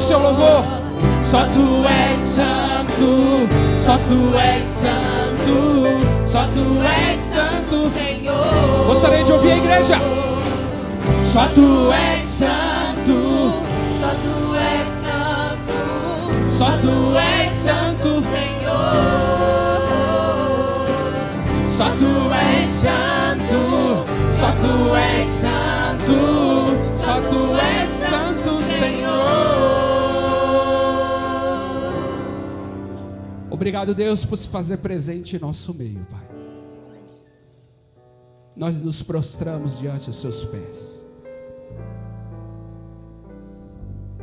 seu louvor. Só tu és santo, só tu és santo, só tu és santo, Senhor. Gostaria de ouvir a igreja. Só tu és santo, só tu és santo, só tu és santo, Senhor. Só tu és santo, só tu és santo, só tu és santo, Senhor. Obrigado, Deus, por se fazer presente em nosso meio, Pai. Nós nos prostramos diante dos seus pés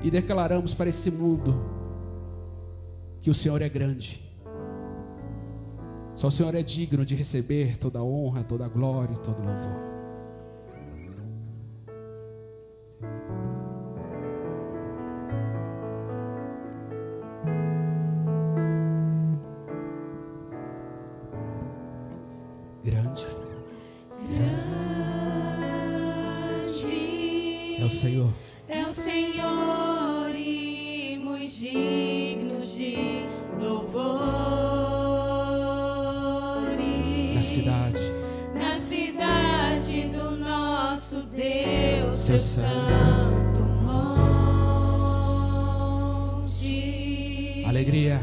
e declaramos para esse mundo que o Senhor é grande. Só o Senhor é digno de receber toda a honra, toda a glória e todo o louvor. Grande, grande é o Senhor. É o Senhor e muito digno de louvor. Na cidade do nosso Deus, seu santo monte. Alegria,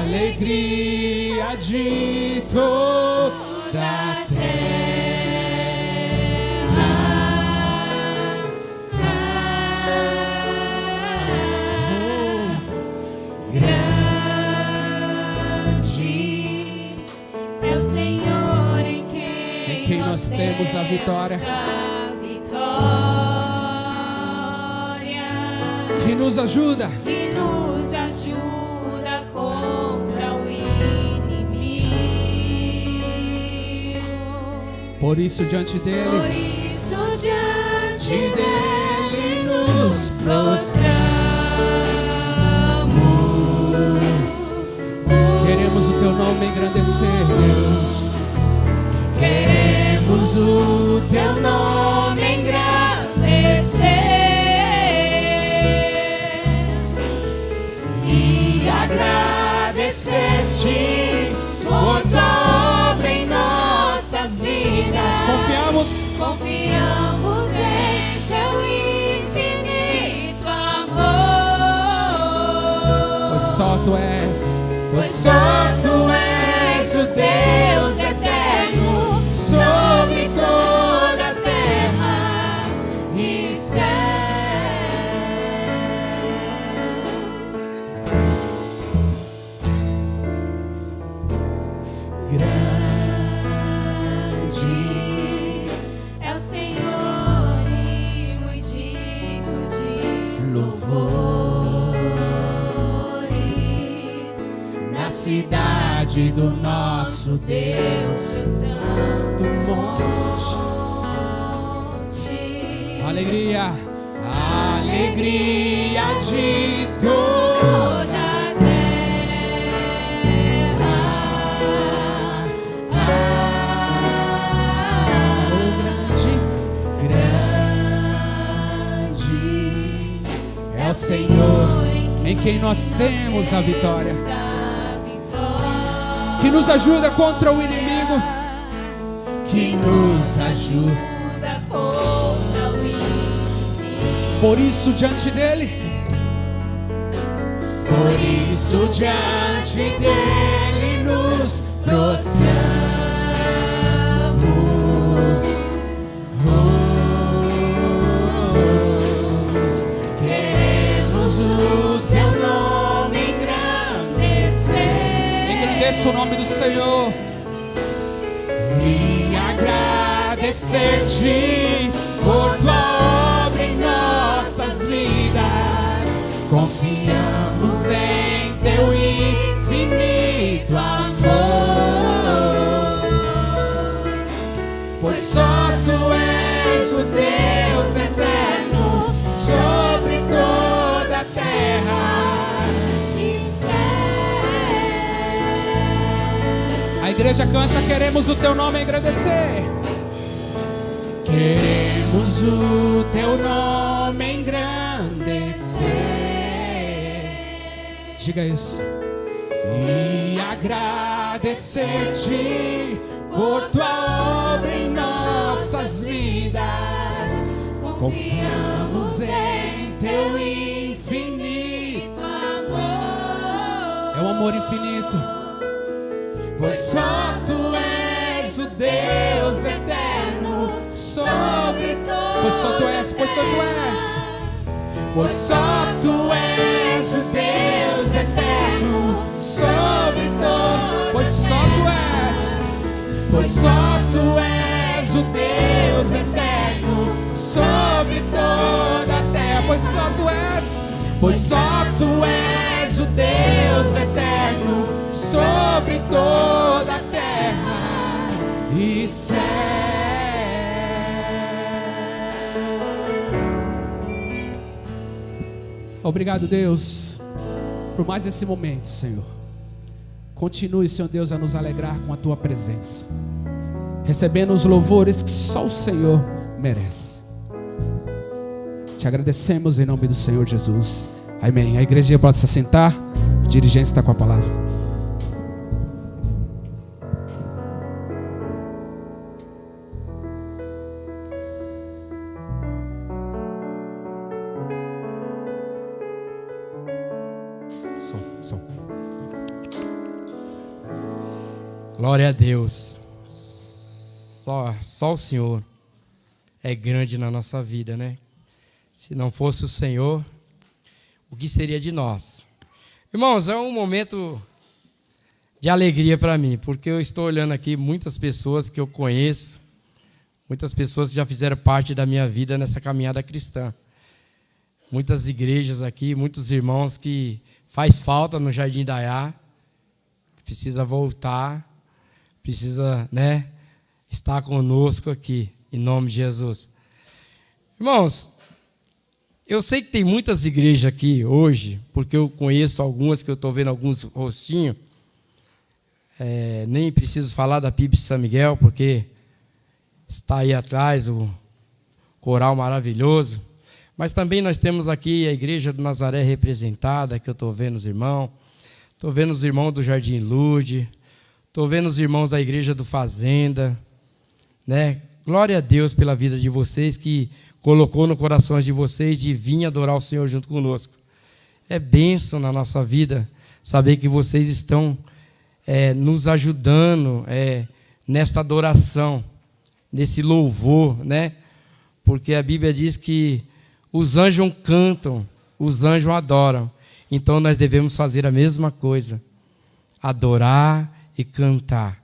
alegria de toda a terra. Nós temos a vitória, que nos ajuda contra o inimigo. Por isso diante dele, nos prostramos. Queremos o teu nome engrandecer, Deus. Queremos o teu nome engrandecer e agradecer-te por tua obra em nossas vidas. Confiamos em teu infinito amor. Pois só tu és o Deus eterno sobre toda a terra e céu. Grande é o Senhor e muito digno de louvores na cidade do nosso Deus, seu santo monte. Alegria, alegria de toda a terra. Grande é o Senhor em quem nós temos a vitória, que nos ajuda contra o inimigo, que nos ajuda contra o inimigo. Por isso diante dele, nos prostramos. Queremos o teu nome engrandecer. Engrandeça o nome do Senhor e agradecer-te por tua obra em nossas vidas. Confiamos em teu infinito amor, pois só tu és o Deus eterno sobre toda a terra e céu. A igreja canta: queremos o teu nome engrandecer. Queremos o teu nome engrandecer diga isso. E agradecer-te por tua obra em nossas vidas. Confiamos em teu infinito amor. É um amor infinito. Pois só tu és o Deus eterno sobre todo. Pois só tu és, pois só tu és. Pois só tu és o Deus eterno sobre todo. Pois só tu és. Pois só tu és o Deus eterno sobre toda a terra. Pois só tu és. Pois só tu és o Deus eterno sobre toda a terra e céu. Obrigado, Deus, por mais esse momento, Senhor. Continue, Senhor Deus, a nos alegrar com a tua presença, recebendo os louvores que só o Senhor merece. Te agradecemos em nome do Senhor Jesus. Amém. A igreja pode se assentar. O dirigente está com a palavra. Som. Glória a Deus. Só o Senhor é grande na nossa vida, né? Se não fosse o Senhor, o que seria de nós? Irmãos, é um momento de alegria para mim, porque eu estou olhando aqui muitas pessoas que eu conheço, muitas pessoas que já fizeram parte da minha vida nessa caminhada cristã. Muitas igrejas aqui, muitos irmãos que faz falta no Jardim Daiá, precisa voltar, precisa, né, estar conosco aqui, em nome de Jesus. Irmãos, eu sei que tem muitas igrejas aqui hoje, porque eu conheço algumas, que eu estou vendo alguns rostinhos. Nem preciso falar da PIB São Miguel, porque está aí atrás o coral maravilhoso. Mas também nós temos aqui a Igreja do Nazaré representada, que eu estou vendo os irmãos. Estou vendo os irmãos do Jardim Lude. Estou vendo os irmãos da Igreja do Fazenda. Né? Glória a Deus pela vida de vocês, que colocou no coração de vocês de vir adorar o Senhor junto conosco. É bênção na nossa vida saber que vocês estão nos ajudando nesta adoração, nesse louvor, né? Porque a Bíblia diz que os anjos cantam, os anjos adoram. Então nós devemos fazer a mesma coisa, adorar e cantar.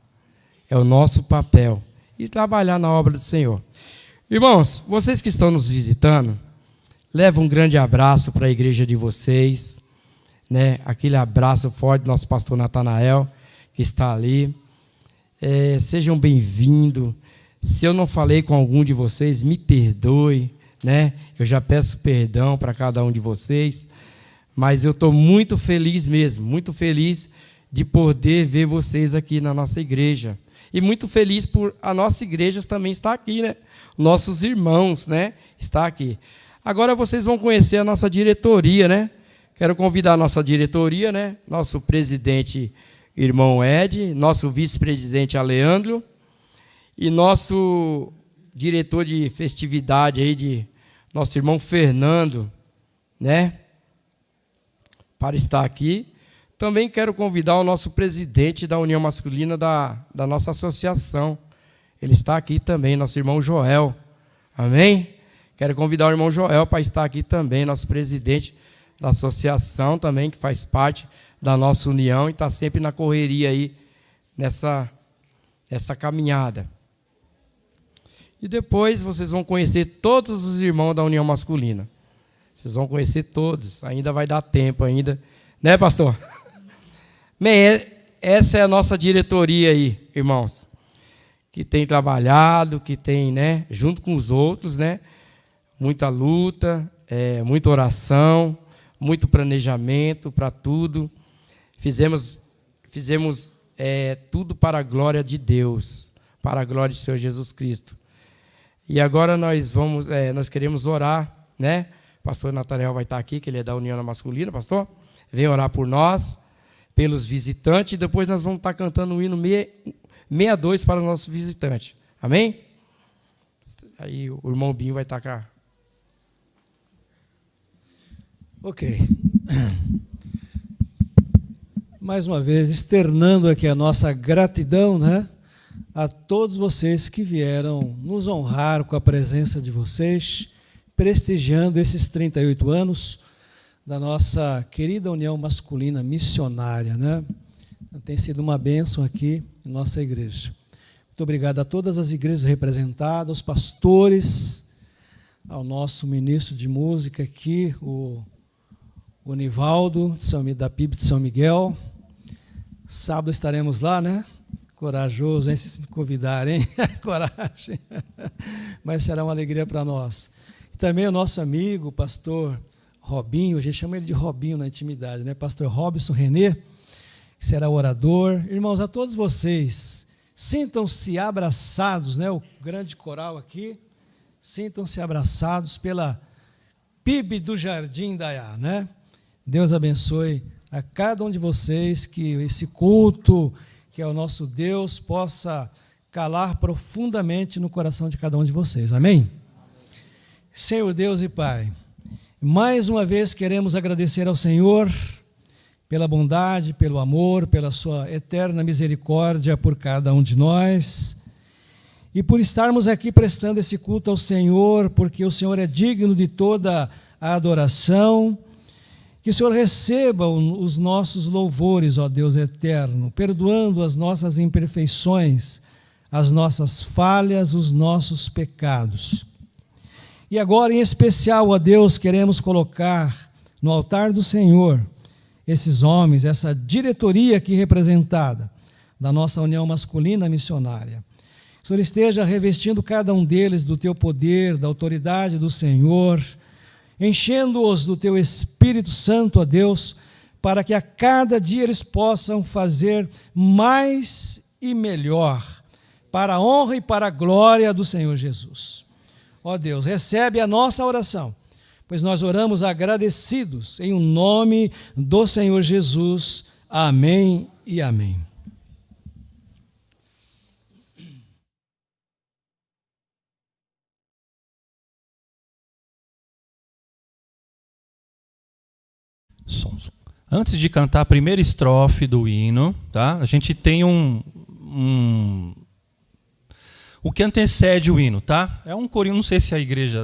É o nosso papel. E trabalhar na obra do Senhor. Irmãos, vocês que estão nos visitando, leva um grande abraço para a igreja de vocês, né? Aquele abraço forte do nosso pastor Natanael, que está ali. Sejam bem-vindos. Se eu não falei com algum de vocês, me perdoe, né? Eu já peço perdão para cada um de vocês, mas eu estou muito feliz mesmo, muito feliz de poder ver vocês aqui na nossa igreja. E muito feliz por a nossa igreja também estar aqui, né? Nossos irmãos, né? Está aqui. Agora vocês vão conhecer a nossa diretoria, né? Quero convidar a nossa diretoria, né? Nosso presidente, irmão Ed, nosso vice-presidente, Aleandro, e nosso diretor de festividade aí, nosso irmão Fernando, né? Para estar aqui. Também quero convidar o nosso presidente da União Masculina da nossa associação. Ele está aqui também, nosso irmão Joel. Amém? Quero convidar o irmão Joel para estar aqui também, nosso presidente da associação também, que faz parte da nossa união e está sempre na correria aí, nessa caminhada. E depois vocês vão conhecer todos os irmãos da União Masculina. Vocês vão conhecer todos, ainda vai dar tempo ainda. Né, pastor? Bem, essa é a nossa diretoria aí, irmãos, que tem trabalhado, que tem, né, junto com os outros, né, muita luta, muita oração, muito planejamento para tudo. Fizemos tudo para a glória de Deus, para a glória de Senhor Jesus Cristo. E agora nós queremos orar, né? O pastor Natanael vai estar aqui, que ele é da União Masculina, pastor. venha orar por nós, pelos visitantes, e depois nós vamos estar cantando o hino 62 para os nossos visitantes. Amém? Aí o irmão Binho vai tacar. Ok. Mais uma vez, externando aqui a nossa gratidão, né, a todos vocês que vieram nos honrar com a presença de vocês, prestigiando esses 38 anos da nossa querida União Masculina Missionária, né? Tem sido uma bênção aqui em nossa igreja. Muito obrigado a todas as igrejas representadas, aos pastores, ao nosso ministro de música aqui, o Nivaldo, da PIB de São Miguel. Sábado estaremos lá, né? Corajoso, hein? Se me convidarem, coragem. Mas será uma alegria para nós. E também o nosso amigo, o pastor Robinho, a gente chama ele de Robinho na intimidade, né? Pastor Robson Renê, que será orador. Irmãos, a todos vocês, sintam-se abraçados, né? O grande coral aqui, sintam-se abraçados pela PIB do Jardim Daiá, né? Deus abençoe a cada um de vocês, que esse culto, que é o nosso Deus, possa calar profundamente no coração de cada um de vocês. Amém? Senhor Deus e Pai, mais uma vez queremos agradecer ao Senhor pela bondade, pelo amor, pela sua eterna misericórdia por cada um de nós e por estarmos aqui prestando esse culto ao Senhor, porque o Senhor é digno de toda a adoração. Que o Senhor receba os nossos louvores, ó Deus eterno, perdoando as nossas imperfeições, as nossas falhas, os nossos pecados. E agora, em especial, ó Deus, queremos colocar no altar do Senhor esses homens, essa diretoria aqui representada da nossa União Masculina Missionária. Que o Senhor esteja revestindo cada um deles do teu poder, da autoridade do Senhor, enchendo-os do teu Espírito Santo, ó Deus, para que a cada dia eles possam fazer mais e melhor, para a honra e para a glória do Senhor Jesus. Ó Deus, recebe a nossa oração, pois nós oramos agradecidos, em o nome do Senhor Jesus. Amém e amém. Antes de cantar a primeira estrofe do hino, tá? A gente tem o que antecede o hino, tá? É um corinho, não sei se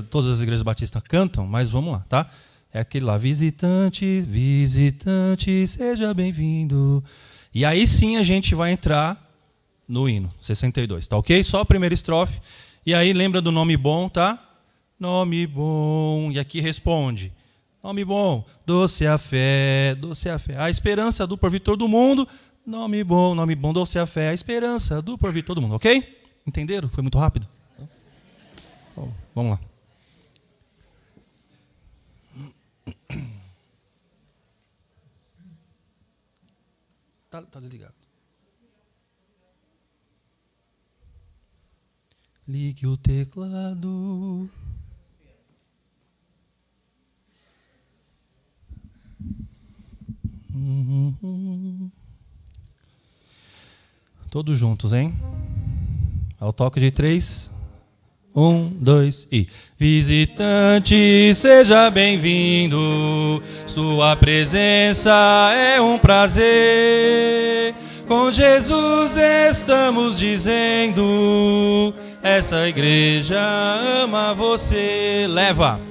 todas as igrejas batistas cantam, mas vamos lá, tá? É aquele lá, visitante, visitante, seja bem-vindo. E aí sim a gente vai entrar no hino, 62, tá ok? Só a primeira estrofe. E aí lembra do nome bom, tá? Nome bom. E aqui responde. Nome bom, doce a fé, a esperança do porvir todo mundo. Nome bom, doce a fé, a esperança do porvir todo mundo, ok? Entenderam? Foi muito rápido? Bom, vamos lá. Tá desligado. Ligue o teclado. Todos juntos, hein? Ao toque de 3. 1, 2 e... Visitante, seja bem-vindo. Sua presença é um prazer. Com Jesus estamos dizendo: essa igreja ama você. Leva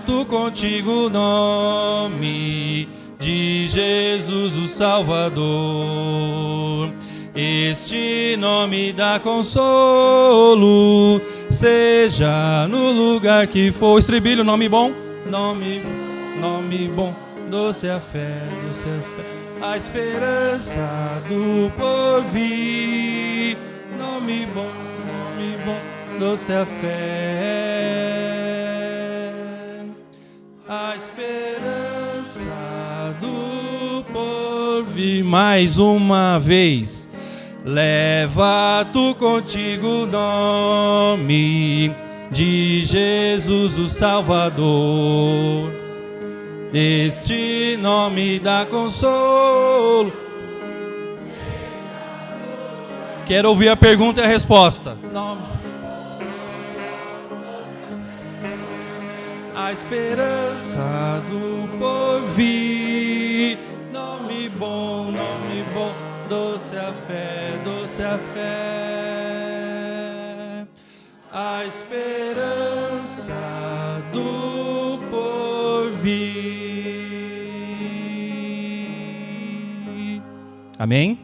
tu contigo o nome de Jesus o Salvador. Este nome dá consolo, seja no lugar que for. Estribilho, nome bom, nome bom, doce a fé, a esperança do porvir. Nome bom, doce a fé, a esperança do porvir. Mais uma vez. Leva tu contigo o nome de Jesus o Salvador. este nome dá consolo. Quero ouvir a pergunta e a resposta. A esperança do porvir. Nome bom, doce a fé, doce a fé. A esperança do porvir. Amém?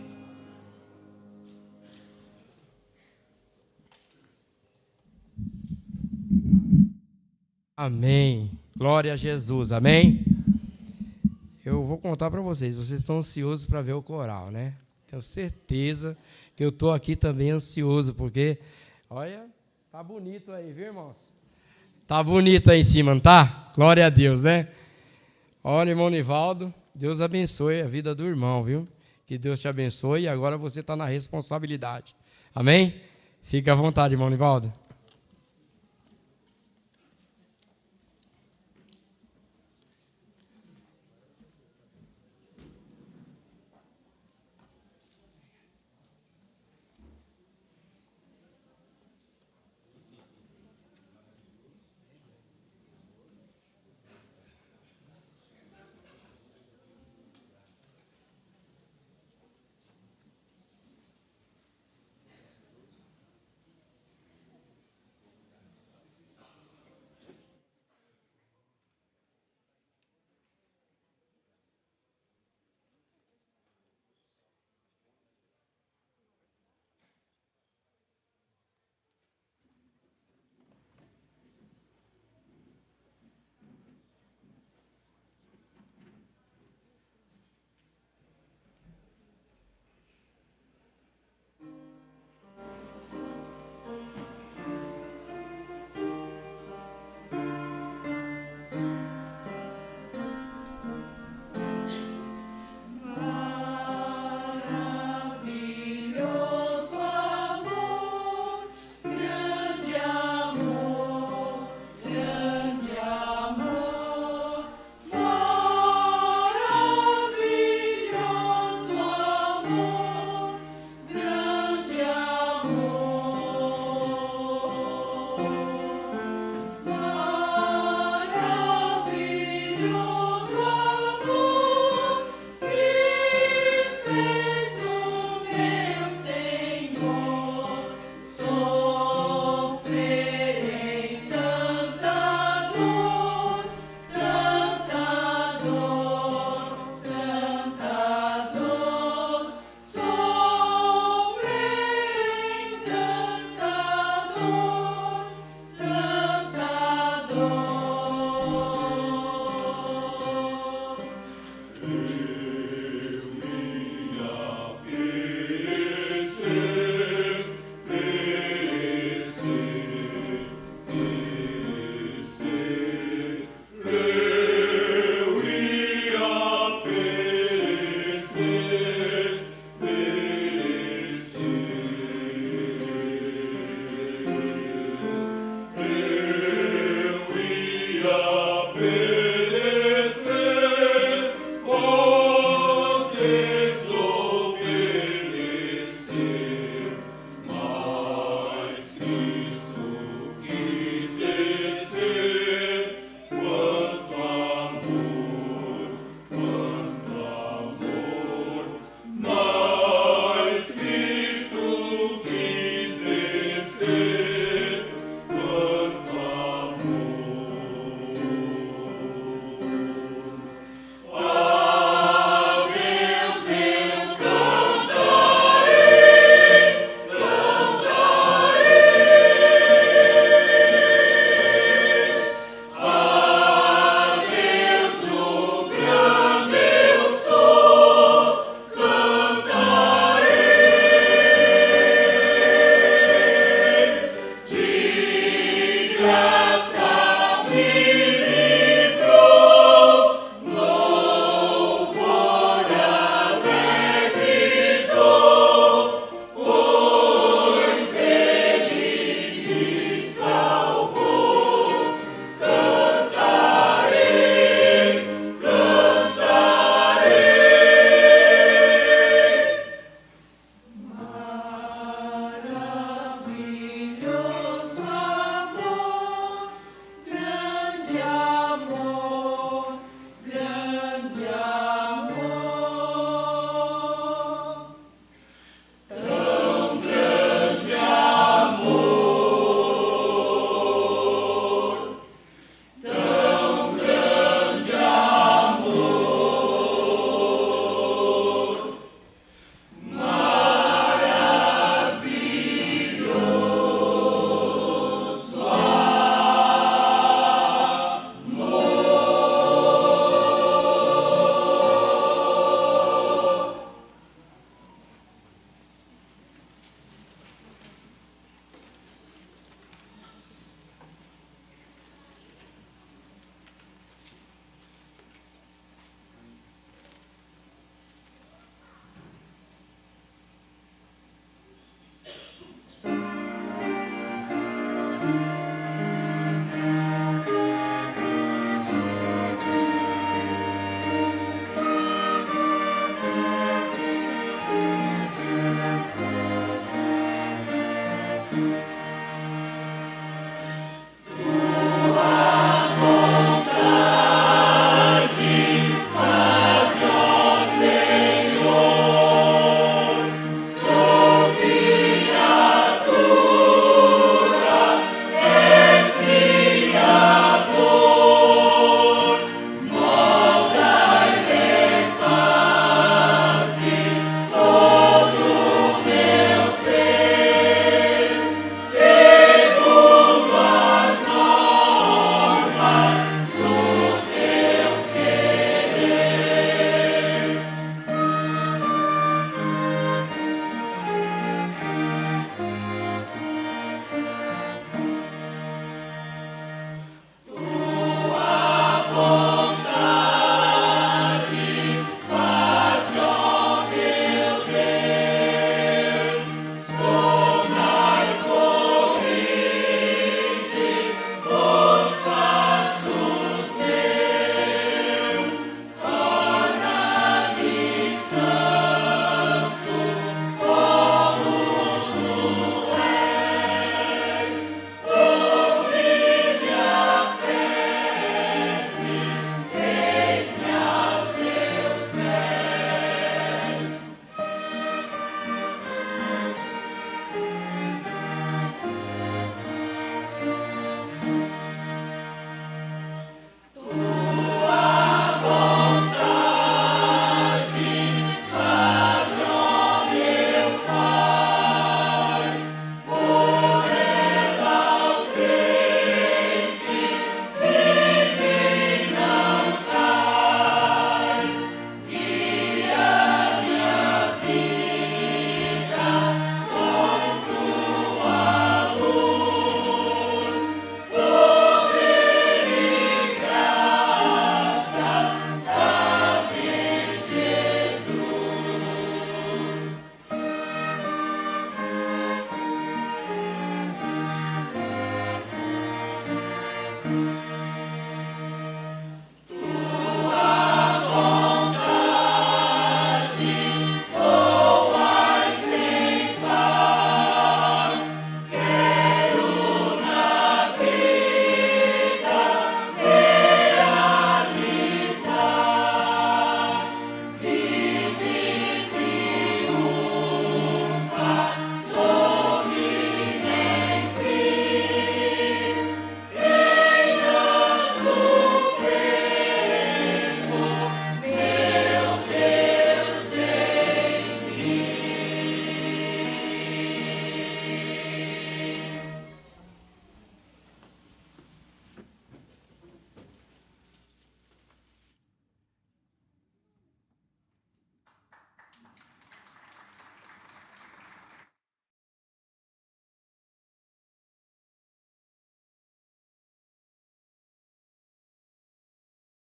Amém. Glória a Jesus. Amém? Eu vou contar para vocês. Vocês estão ansiosos para ver o coral, né? Tenho certeza que eu estou aqui também ansioso, porque, olha, tá bonito aí, viu, irmãos? Tá bonito aí em cima, não tá? Glória a Deus, né? Olha, irmão Nivaldo, Deus abençoe a vida do irmão, viu? Que Deus te abençoe e agora você está na responsabilidade. Amém? Fica à vontade, irmão Nivaldo.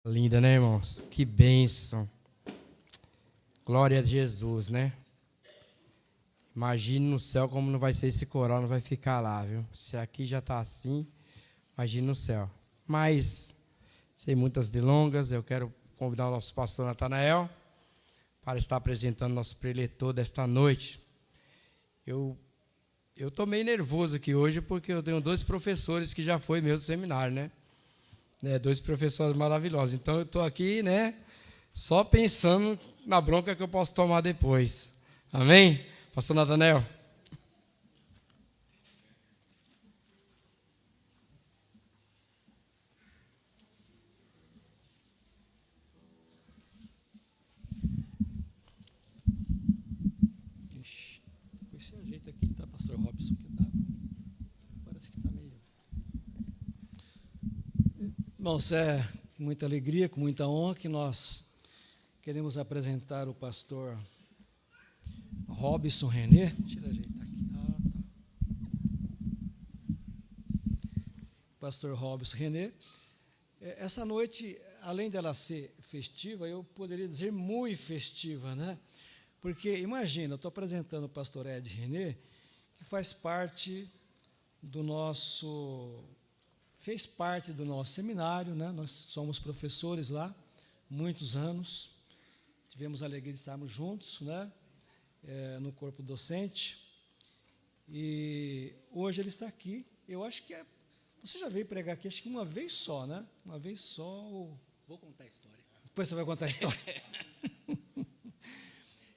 Linda, né, irmãos? Que bênção. Glória a Jesus, né? Imagine no céu como não vai ser esse coral, não vai ficar lá, viu? Se aqui já está assim, imagine no céu. Mas, sem muitas delongas, eu quero convidar o nosso pastor Natanael para estar apresentando nosso preletor desta noite. Eu estou meio nervoso aqui hoje porque eu tenho 2 professores que já foi meu do seminário, né? 2 professores maravilhosos. Então, eu estou aqui, né, só pensando na bronca que eu posso tomar depois. Amém? Pastor Natanael. Esse ajeito aqui, tá, pastor Robson, que dá. Parece que está meio... Irmãos, é com muita alegria, com muita honra que nós queremos apresentar o pastor Robson René. Deixa eu ajeitar aqui. Tá. Pastor Robson René. Essa noite, além dela ser festiva, eu poderia dizer muito festiva, né? Porque, imagina, eu estou apresentando o pastor Ed René, que fez parte do nosso seminário, né? Nós somos professores lá, muitos anos, tivemos a alegria de estarmos juntos, né? No corpo docente, e hoje ele está aqui. Eu acho que você já veio pregar aqui, acho que uma vez só, né? Uma vez só. Vou contar a história. Depois você vai contar a história.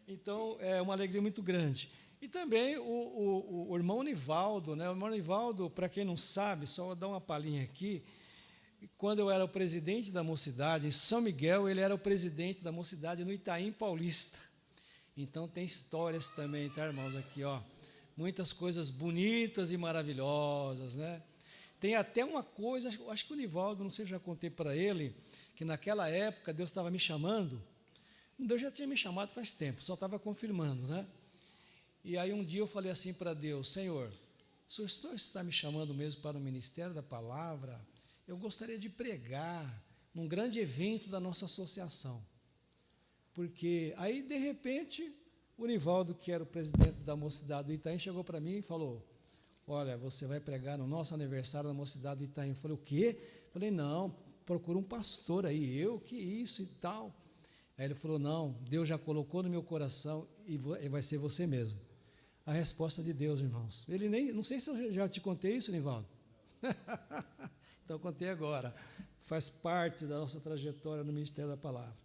Então, é uma alegria muito grande. E também o irmão Nivaldo, né? O irmão Nivaldo, para quem não sabe, só vou dar uma palhinha aqui, quando eu era o presidente da Mocidade, em São Miguel, ele era o presidente da Mocidade no Itaim Paulista. Então, tem histórias também, tá, irmãos, aqui, ó. Muitas coisas bonitas e maravilhosas, né? Tem até uma coisa, acho que o Nivaldo, não sei se eu já contei para ele, que naquela época Deus estava me chamando. Deus já tinha me chamado faz tempo, só estava confirmando, né? E aí um dia eu falei assim para Deus: Senhor, se o Senhor está me chamando mesmo para o ministério da palavra, eu gostaria de pregar num grande evento da nossa associação. Porque aí, de repente, o Nivaldo, que era o presidente da Mocidade do Itaim, chegou para mim e falou: olha, você vai pregar no nosso aniversário da Mocidade do Itaim. Eu falei: o quê? Eu falei: não, procura um pastor aí. Eu, que isso e tal. Aí ele falou: não, Deus já colocou no meu coração e vai ser você mesmo. A resposta de Deus, irmãos. Ele nem, não sei se eu já te contei isso, Nivaldo. Então, contei agora. Faz parte da nossa trajetória no Ministério da Palavra.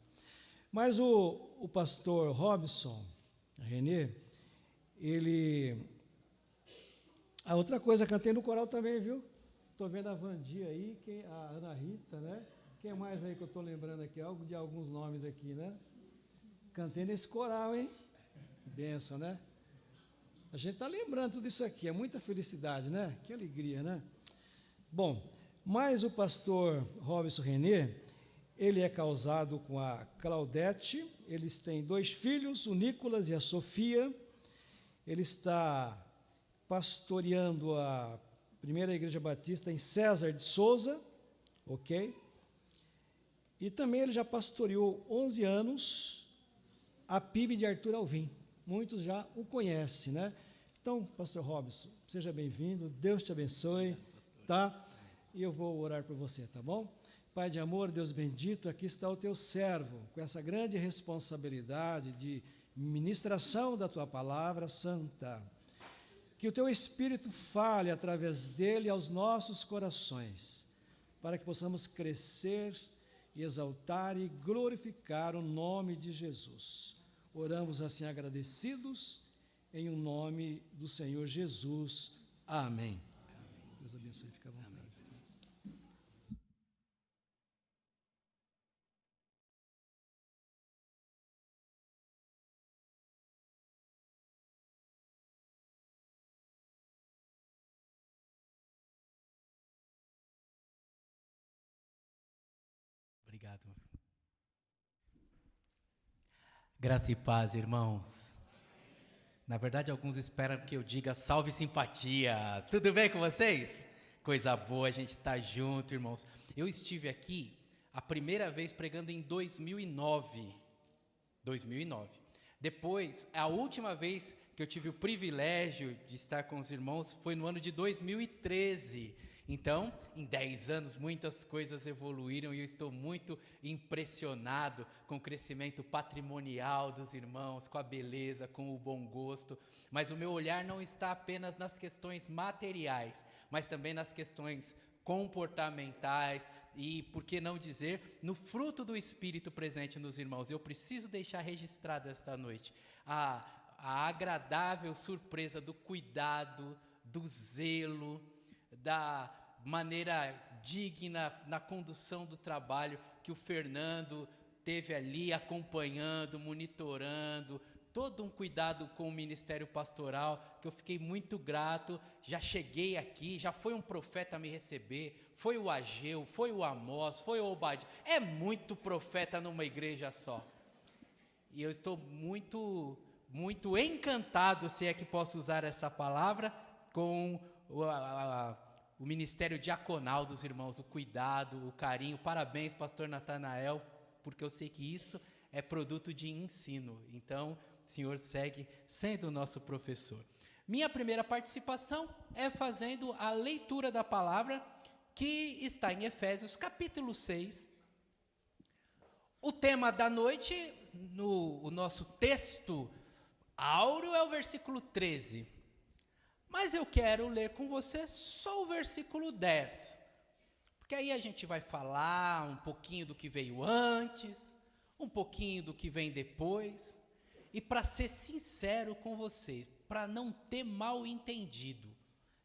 Mas o pastor Robson René, ele... A outra coisa, cantei no coral também, viu? Estou vendo a Vandia aí, a Ana Rita, né? Quem mais aí que eu estou lembrando aqui? Algo de alguns nomes aqui, né? Cantei nesse coral, hein? Benção, né? A gente está lembrando tudo isso aqui, é muita felicidade, né? Que alegria, né? Bom, mas o pastor Robson René, ele é casado com a Claudete, eles têm 2 filhos, o Nicolas e a Sofia. Ele está pastoreando a Primeira Igreja Batista em César de Souza, ok? E também ele já pastoreou 11 anos a PIB de Arthur Alvim. Muitos já o conhecem, né? Então, pastor Robson, seja bem-vindo, Deus te abençoe, tá? E eu vou orar por você, tá bom? Pai de amor, Deus bendito, aqui está o teu servo, com essa grande responsabilidade de ministração da tua palavra santa. Que o teu Espírito fale através dele aos nossos corações, para que possamos crescer e exaltar e glorificar o nome de Jesus. Oramos assim agradecidos, em o nome do Senhor Jesus. Amém. Deus abençoe, fica à vontade. Obrigado. Graça e paz, irmãos. Na verdade, alguns esperam que eu diga salve simpatia. Tudo bem com vocês? Coisa boa, a gente está junto, irmãos. Eu estive aqui A primeira vez pregando em 2009. 2009. Depois, a última vez que eu tive o privilégio de estar com os irmãos foi no ano de 2013. Então, em 10 anos, muitas coisas evoluíram e eu estou muito impressionado com o crescimento patrimonial dos irmãos, com a beleza, com o bom gosto. Mas o meu olhar não está apenas nas questões materiais, mas também nas questões comportamentais e, por que não dizer, no fruto do Espírito presente nos irmãos. Eu preciso deixar registrado esta noite a agradável surpresa do cuidado, do zelo, da maneira digna na condução do trabalho que o Fernando teve ali acompanhando, monitorando, todo um cuidado com o ministério pastoral, que eu fiquei muito grato. Já cheguei aqui, já foi um profeta me receber, foi o Ageu, foi o Amós, foi o Obadiah, é muito profeta numa igreja só. E eu estou muito encantado, se é que posso usar essa palavra, com o ministério diaconal dos irmãos, o cuidado, o carinho. Parabéns, pastor Natanael, porque eu sei que isso é produto de ensino. Então, o senhor segue sendo o nosso professor. Minha primeira participação é fazendo a leitura da palavra, que está em Efésios, capítulo 6. O tema da noite, o nosso texto áureo, é o versículo 13. Mas eu quero ler com você só o versículo 10. Porque aí a gente vai falar um pouquinho do que veio antes, um pouquinho do que vem depois. E para ser sincero com você, para não ter mal entendido,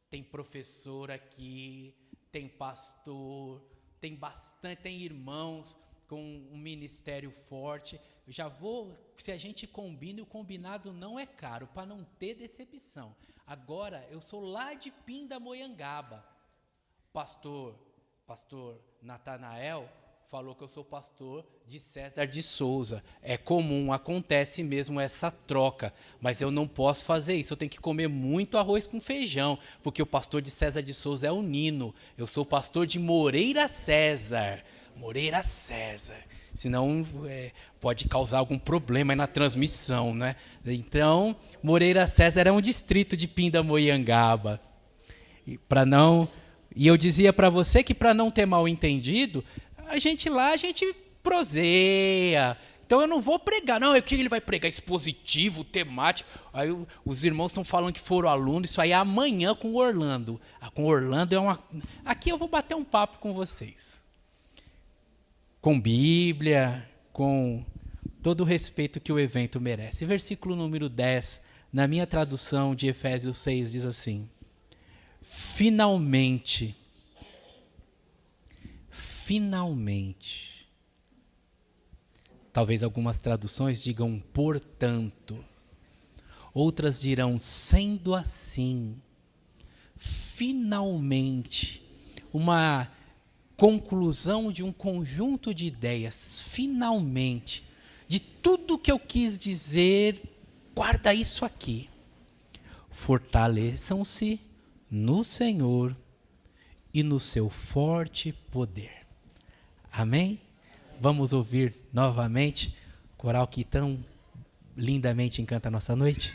tem professor aqui, tem pastor, tem irmãos com um ministério forte. Eu já vou, se a gente combina, o combinado não é caro, para não ter decepção. Agora, eu sou lá de Pindamonhangaba. Pastor Natanael falou que eu sou pastor de César de Souza. É comum, acontece mesmo essa troca, mas eu não posso fazer isso. Eu tenho que comer muito arroz com feijão, porque o pastor de César de Souza é o Nino. Eu sou pastor de Moreira César. Senão pode causar algum problema aí na transmissão, né? Então, Moreira César é um distrito de Pindamonhangaba. E eu dizia para você que, para não ter mal entendido, a gente proseia. Então eu não vou pregar, não, é que ele vai pregar expositivo, temático. Aí os irmãos estão falando que foram alunos, isso aí é amanhã com o Orlando. Com o Orlando aqui eu vou bater um papo com vocês. Com Bíblia, com todo o respeito que o evento merece. Versículo número 10, na minha tradução de Efésios 6, diz assim: finalmente. Talvez algumas traduções digam portanto, outras dirão sendo assim. Finalmente, uma conclusão de um conjunto de ideias. Finalmente, de tudo que eu quis dizer, guarda isso aqui. Fortaleçam-se no Senhor e no seu forte poder. Amém? Vamos ouvir novamente o coral que tão lindamente encanta a nossa noite?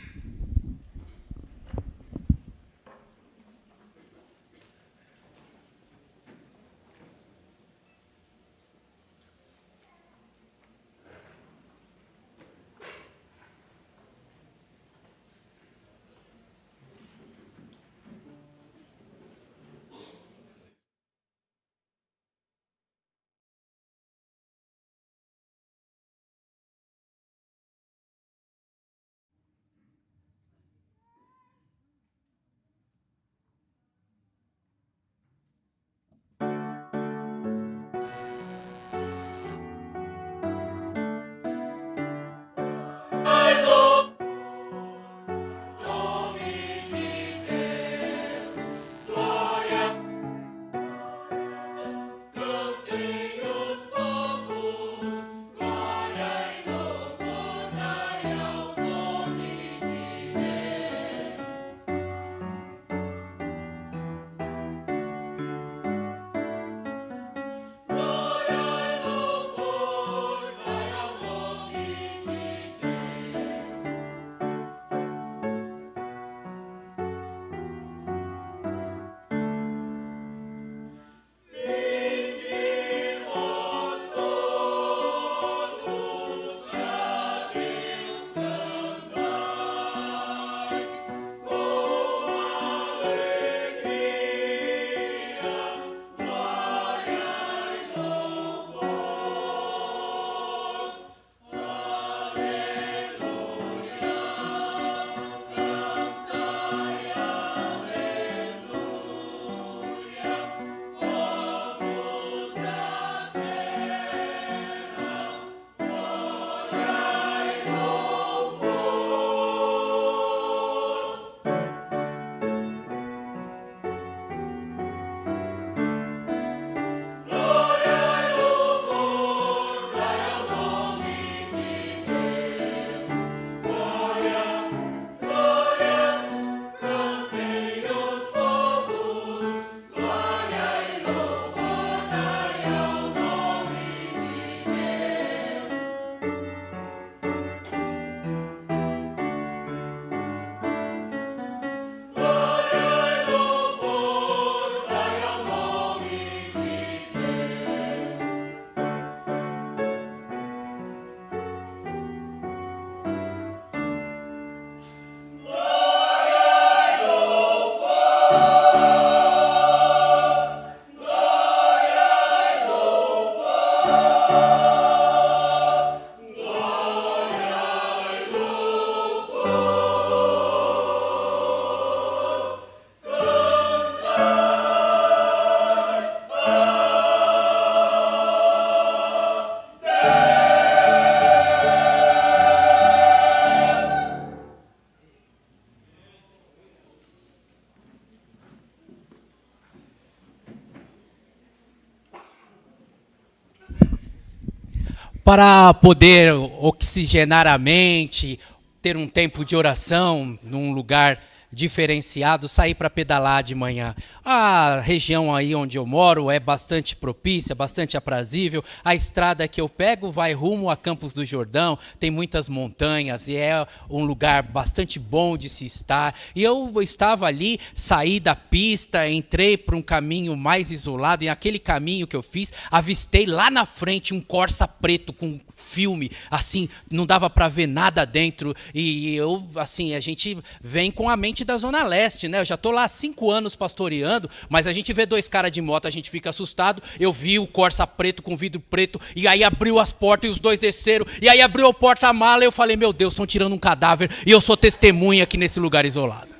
Para poder oxigenar a mente, ter um tempo de oração num lugar diferenciado, sair para pedalar de manhã. A região aí onde eu moro é bastante propícia, bastante aprazível. A estrada que eu pego vai rumo a Campos do Jordão, tem muitas montanhas e é um lugar bastante bom de se estar. E eu estava ali, saí da pista, entrei para um caminho mais isolado, e naquele caminho que eu fiz, avistei lá na frente um Corsa preto com filme, assim, não dava para ver nada dentro. E eu, assim, a gente vem com a mente da Zona Leste, né? Eu já estou lá há 5 anos pastoreando, mas a gente vê 2 caras de moto, a gente fica assustado. Eu vi o Corsa preto com vidro preto, e aí abriu as portas e os 2 desceram, e aí abriu a porta-mala e eu falei, meu Deus, estão tirando um cadáver e eu sou testemunha aqui nesse lugar isolado.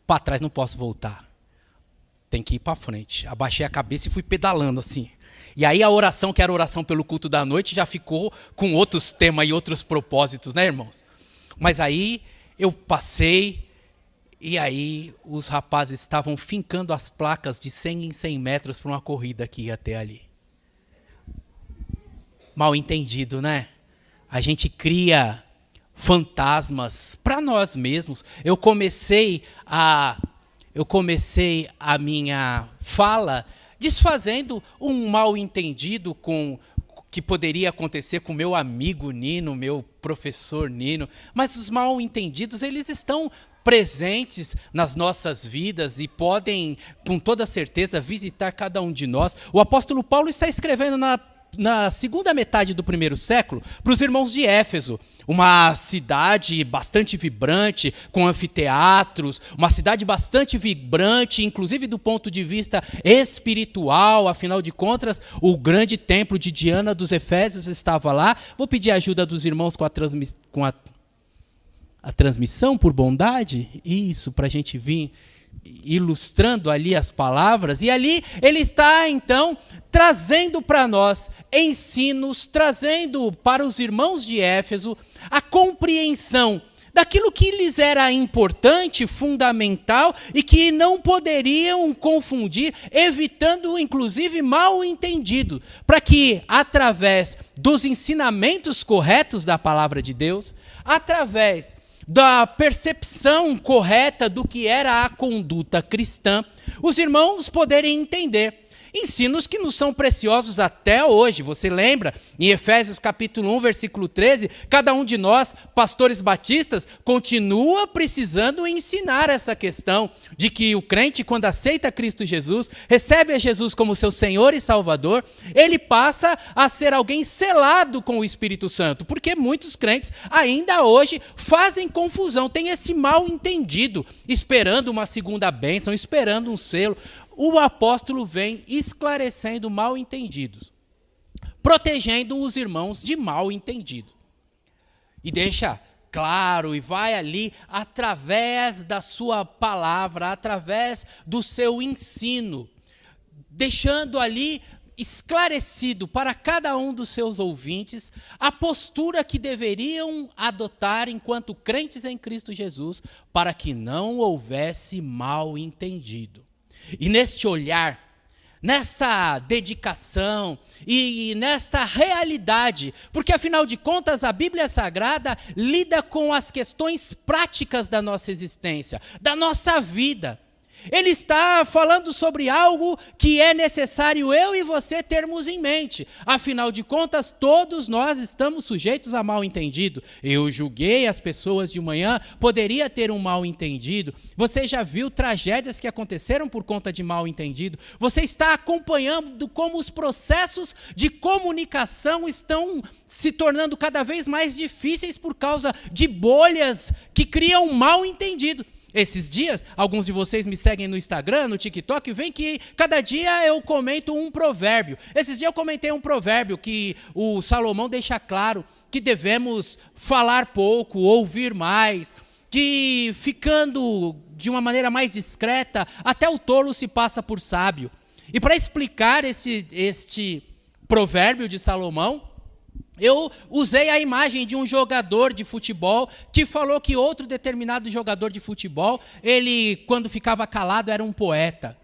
Para trás não posso voltar, tem que ir para frente. Abaixei a cabeça e fui pedalando assim. E aí a oração, que era oração pelo culto da noite, já ficou com outros temas e outros propósitos, né, irmãos? Mas aí eu passei, e aí os rapazes estavam fincando as placas de 100 em 100 metros para uma corrida que ia até ali. Mal entendido, né? A gente cria fantasmas para nós mesmos. Eu comecei a minha fala desfazendo um mal entendido que poderia acontecer com meu amigo Nino, meu professor Nino. Mas os mal entendidos, eles estão presentes nas nossas vidas e podem, com toda certeza, visitar cada um de nós. O apóstolo Paulo está escrevendo na segunda metade do 1º século para os irmãos de Éfeso, uma cidade bastante vibrante, com anfiteatros, uma cidade bastante vibrante, inclusive do ponto de vista espiritual. Afinal de contas, o grande templo de Diana dos Efésios estava lá. Vou pedir a ajuda dos irmãos com a transmissão, por bondade, isso, para a gente vir ilustrando ali as palavras. E ali ele está, então, trazendo para nós ensinos, trazendo para os irmãos de Éfeso a compreensão daquilo que lhes era importante, fundamental, e que não poderiam confundir, evitando, inclusive, mal entendido, para que, através dos ensinamentos corretos da palavra de Deus, através da percepção correta do que era a conduta cristã, os irmãos poderem entender ensinos que nos são preciosos até hoje. Você lembra, em Efésios capítulo 1, versículo 13, cada um de nós, pastores batistas, continua precisando ensinar essa questão de que o crente, quando aceita Cristo Jesus, recebe a Jesus como seu Senhor e Salvador, ele passa a ser alguém selado com o Espírito Santo, porque muitos crentes ainda hoje fazem confusão, têm esse mal entendido, esperando uma segunda bênção, esperando um selo. O apóstolo vem esclarecendo mal entendidos, protegendo os irmãos de mal entendido. E deixa claro, e vai ali através da sua palavra, através do seu ensino, deixando ali esclarecido para cada um dos seus ouvintes a postura que deveriam adotar enquanto crentes em Cristo Jesus, para que não houvesse mal entendido. E neste olhar, nessa dedicação e nesta realidade, porque afinal de contas a Bíblia Sagrada lida com as questões práticas da nossa existência, da nossa vida. Ele está falando sobre algo que é necessário eu e você termos em mente. Afinal de contas, todos nós estamos sujeitos a mal entendido. Eu julguei as pessoas de manhã, poderia ter um mal entendido. Você já viu tragédias que aconteceram por conta de mal entendido? Você está acompanhando como os processos de comunicação estão se tornando cada vez mais difíceis por causa de bolhas que criam mal entendido. esses dias, alguns de vocês me seguem no Instagram, no TikTok, vem que cada dia eu comento um provérbio. Esses dias eu comentei um provérbio que o Salomão deixa claro que devemos falar pouco, ouvir mais, que ficando de uma maneira mais discreta, até o tolo se passa por sábio. E para explicar este provérbio de Salomão, eu usei a imagem de um jogador de futebol que falou que outro determinado jogador de futebol, ele, quando ficava calado, era um poeta.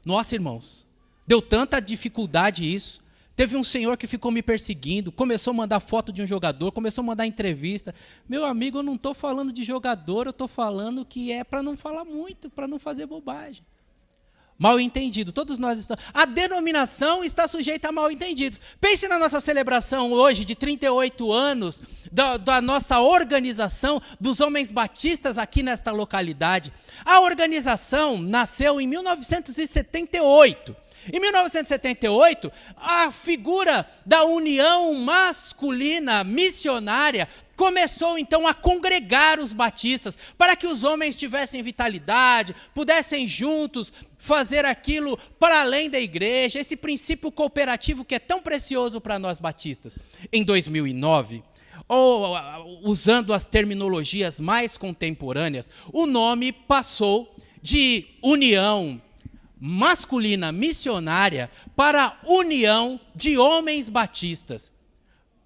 Nossa, irmãos, deu tanta dificuldade isso. Teve um senhor que ficou me perseguindo, começou a mandar foto de um jogador, começou a mandar entrevista. Meu amigo, eu não estou falando de jogador, eu estou falando que é para não falar muito, para não fazer bobagem. Mal entendido, todos nós estamos. A denominação está sujeita a mal entendidos. Pense na nossa celebração hoje de 38 anos da nossa organização dos homens batistas aqui nesta localidade. A organização nasceu em 1978. Em 1978, a figura da união masculina missionária começou então a congregar os batistas para que os homens tivessem vitalidade, pudessem juntos fazer aquilo para além da igreja, esse princípio cooperativo que é tão precioso para nós batistas. Em 2009, ou usando as terminologias mais contemporâneas, o nome passou de União Masculina Missionária para União de Homens Batistas.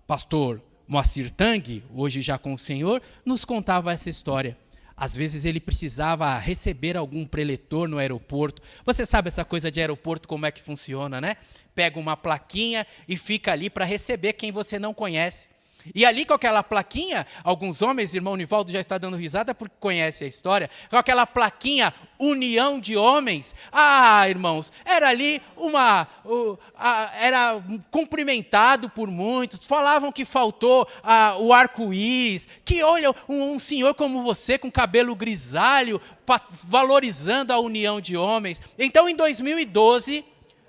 Pastor Moacir Tang, hoje já com o Senhor, nos contava essa história. Às vezes ele precisava receber algum preletor no aeroporto. Você sabe essa coisa de aeroporto, como é que funciona, né? Pega uma plaquinha e fica ali para receber quem você não conhece. E ali com aquela plaquinha, alguns homens, irmão Nivaldo já está dando risada porque conhece a história, com aquela plaquinha, união de homens, irmãos, era ali era cumprimentado por muitos, falavam que faltou o arco-íris, que olha, um senhor como você, com cabelo grisalho, valorizando a união de homens. Então, em 2012,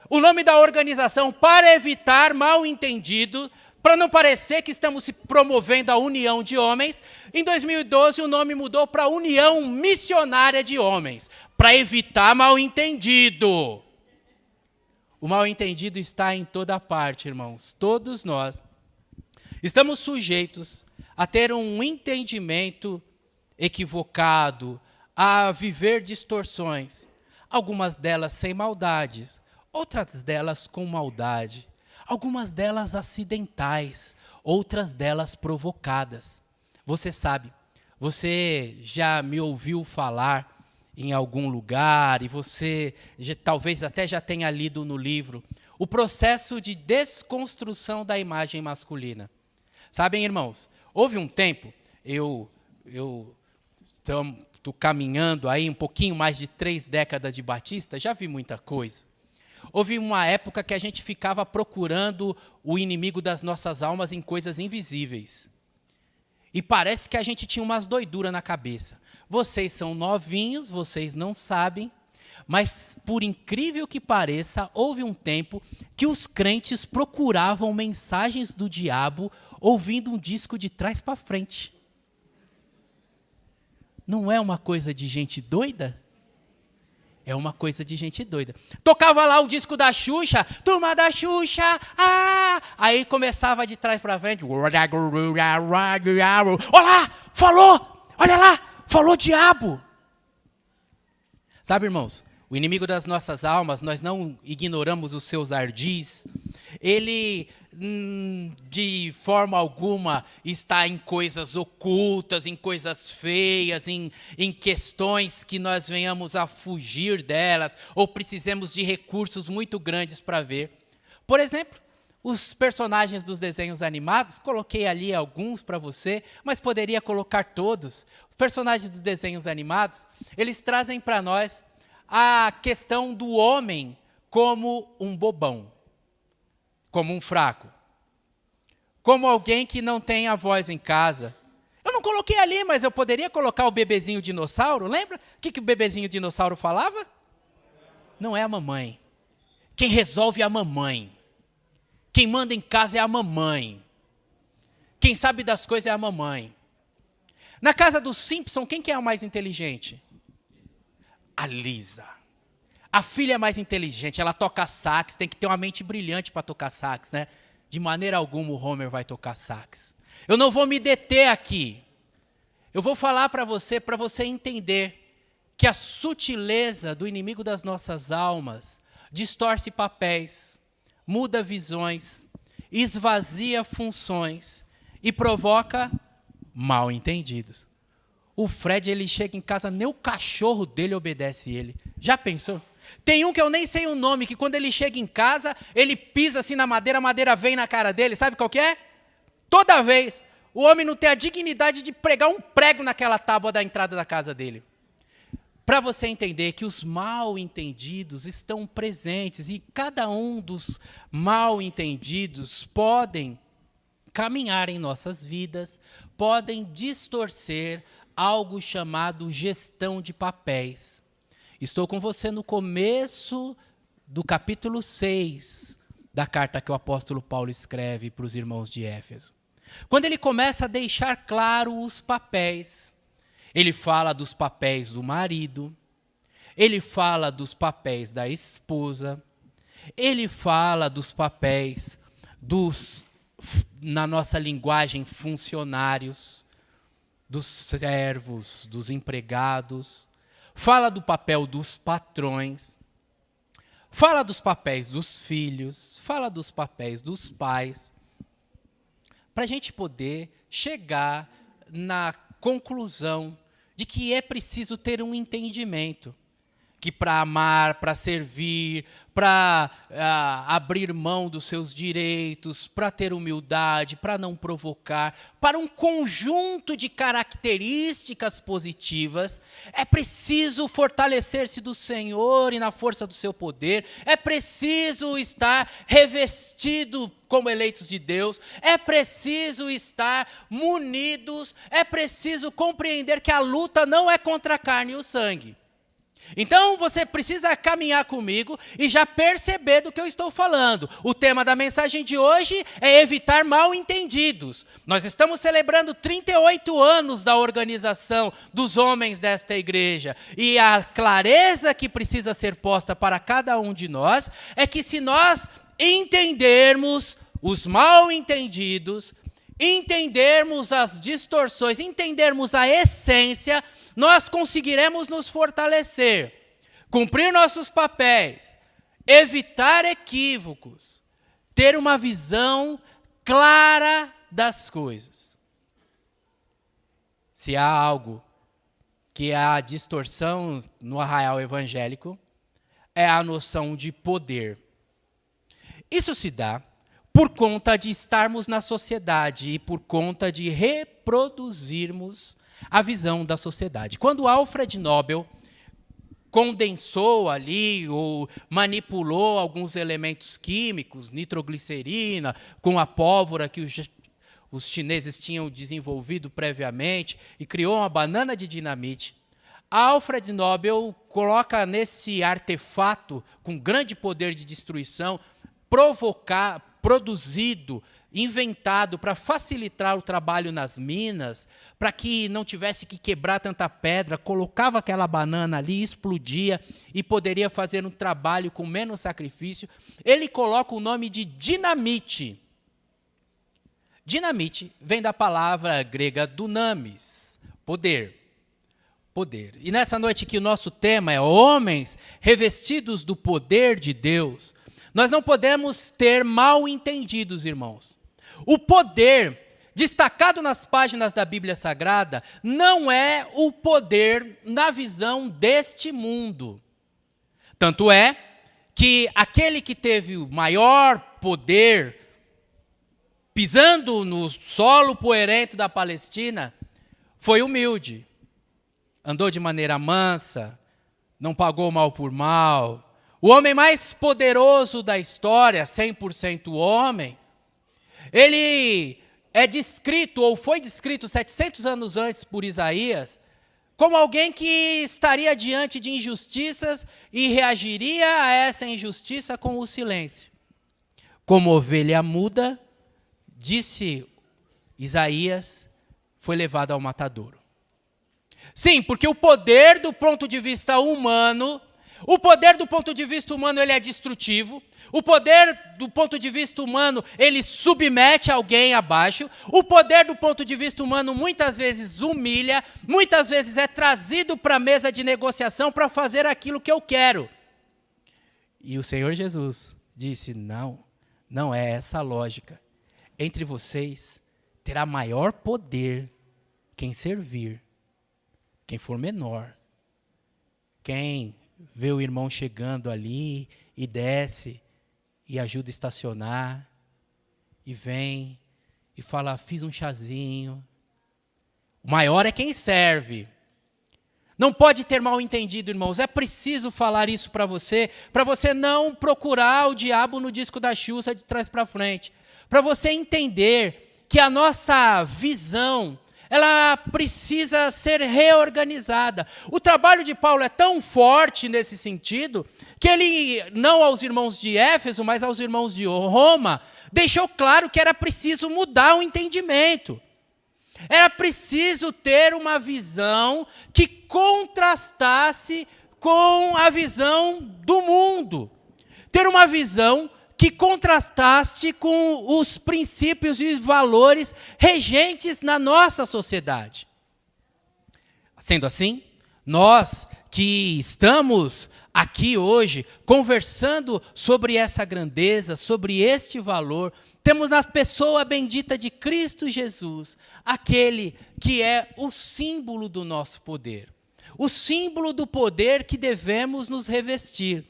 o nome da organização, para evitar mal-entendido, para não parecer que estamos se promovendo a união de homens, em 2012 o nome mudou para União Missionária de Homens, para evitar mal-entendido. O mal-entendido está em toda parte, irmãos. Todos nós estamos sujeitos a ter um entendimento equivocado, a viver distorções, algumas delas sem maldades, outras delas com maldade. Algumas delas acidentais, outras delas provocadas. Você sabe, você já me ouviu falar em algum lugar, e você talvez até já tenha lido no livro, o processo de desconstrução da imagem masculina. Sabem, irmãos, houve um tempo, eu estou caminhando aí um pouquinho mais de 3 décadas de batista, já vi muita coisa. Houve uma época que a gente ficava procurando o inimigo das nossas almas em coisas invisíveis. E parece que a gente tinha umas doiduras na cabeça. Vocês são novinhos, vocês não sabem, mas por incrível que pareça, houve um tempo que os crentes procuravam mensagens do diabo ouvindo um disco de trás para frente. Não é uma coisa de gente doida? É uma coisa de gente doida. Tocava lá o disco da Xuxa, turma da Xuxa, aí começava de trás para frente. Olá, falou, olha lá, falou diabo. Sabe, irmãos, o inimigo das nossas almas, nós não ignoramos os seus ardis. Ele, de forma alguma, está em coisas ocultas, em coisas feias, em questões que nós venhamos a fugir delas, ou precisemos de recursos muito grandes para ver. Por exemplo, os personagens dos desenhos animados, coloquei ali alguns para você, mas poderia colocar todos. Os personagens dos desenhos animados, eles trazem para nós a questão do homem como um bobão, como um fraco, como alguém que não tem a voz em casa. Eu não coloquei ali, mas eu poderia colocar o bebezinho dinossauro, lembra? O que o bebezinho dinossauro falava? Não é a mamãe. Quem resolve é a mamãe. Quem manda em casa é a mamãe. Quem sabe das coisas é a mamãe. Na casa dos Simpson, quem que é o mais inteligente? a Lisa. A filha é mais inteligente, ela toca sax, tem que ter uma mente brilhante para tocar sax, né? De maneira alguma o Homer vai tocar sax. Eu não vou me deter aqui. Eu vou falar para você entender que a sutileza do inimigo das nossas almas distorce papéis, muda visões, esvazia funções e provoca mal-entendidos. O Fred, ele chega em casa, nem o cachorro dele obedece ele. Já pensou? Tem um que eu nem sei o nome, que quando ele chega em casa, ele pisa assim na madeira, a madeira vem na cara dele. Sabe qual que é? Toda vez. O homem não tem a dignidade de pregar um prego naquela tábua da entrada da casa dele. Para você entender que os mal-entendidos estão presentes e cada um dos mal-entendidos podem caminhar em nossas vidas, podem distorcer algo chamado gestão de papéis. Estou com você no começo do capítulo 6 da carta que o apóstolo Paulo escreve para os irmãos de Éfeso. Quando ele começa a deixar claro os papéis, ele fala dos papéis do marido, ele fala dos papéis da esposa, ele fala dos papéis dos, na nossa linguagem, funcionários, dos servos, dos empregados, fala do papel dos patrões, fala dos papéis dos filhos, fala dos papéis dos pais, para a gente poder chegar na conclusão de que é preciso ter um entendimento, que para amar, para servir, para abrir mão dos seus direitos, para ter humildade, para não provocar, para um conjunto de características positivas, é preciso fortalecer-se do Senhor e na força do seu poder, é preciso estar revestido como eleitos de Deus, é preciso estar munidos, é preciso compreender que a luta não é contra a carne e o sangue. Então você precisa caminhar comigo e já perceber do que eu estou falando. O tema da mensagem de hoje é evitar mal-entendidos. Nós estamos celebrando 38 anos da organização dos homens desta igreja. E a clareza que precisa ser posta para cada um de nós é que se nós entendermos os mal-entendidos, entendermos as distorções, entendermos a essência, nós conseguiremos nos fortalecer, cumprir nossos papéis, evitar equívocos, ter uma visão clara das coisas. Se há algo que há distorção no arraial evangélico, é a noção de poder. Isso se dá por conta de estarmos na sociedade e por conta de reproduzirmos a visão da sociedade. Quando Alfred Nobel condensou ali ou manipulou alguns elementos químicos, nitroglicerina, com a pólvora que os chineses tinham desenvolvido previamente e criou uma banana de dinamite, Alfred Nobel coloca nesse artefato com grande poder de destruição, produzido, inventado para facilitar o trabalho nas minas, para que não tivesse que quebrar tanta pedra, colocava aquela banana ali, explodia e poderia fazer um trabalho com menos sacrifício. Ele coloca o nome de dinamite. Dinamite vem da palavra grega dunamis, poder. Poder. E nessa noite que o nosso tema é homens revestidos do poder de Deus, nós não podemos ter mal-entendidos, irmãos. O poder, destacado nas páginas da Bíblia Sagrada, não é o poder na visão deste mundo. Tanto é que aquele que teve o maior poder, pisando no solo poerento da Palestina, foi humilde. Andou de maneira mansa, não pagou mal por mal. O homem mais poderoso da história, 100% homem, ele é descrito, ou foi descrito 700 anos antes por Isaías, como alguém que estaria diante de injustiças e reagiria a essa injustiça com o silêncio. Como ovelha muda, disse Isaías, foi levado ao matadouro. Sim, porque o poder do ponto de vista humano, ele é destrutivo. O poder do ponto de vista humano, ele submete alguém abaixo. O poder do ponto de vista humano muitas vezes humilha, muitas vezes é trazido para a mesa de negociação para fazer aquilo que eu quero. E o Senhor Jesus disse, não é essa a lógica. Entre vocês terá maior poder quem servir, quem for menor. Quem vê o irmão chegando ali e desce e ajuda a estacionar e vem e fala, fiz um chazinho. O maior é quem serve. Não pode ter mal entendido, irmãos. É preciso falar isso para você não procurar o diabo no disco da Xuxa de trás para frente. Para você entender que a nossa visão, ela precisa ser reorganizada. O trabalho de Paulo é tão forte nesse sentido, que ele, não aos irmãos de Éfeso, mas aos irmãos de Roma, deixou claro que era preciso mudar o entendimento. Era preciso ter uma visão que contrastasse com a visão do mundo. Ter uma visão que contrastasse com os princípios e os valores regentes na nossa sociedade. Sendo assim, nós que estamos aqui hoje conversando sobre essa grandeza, sobre este valor, temos na pessoa bendita de Cristo Jesus, aquele que é o símbolo do nosso poder, o símbolo do poder que devemos nos revestir.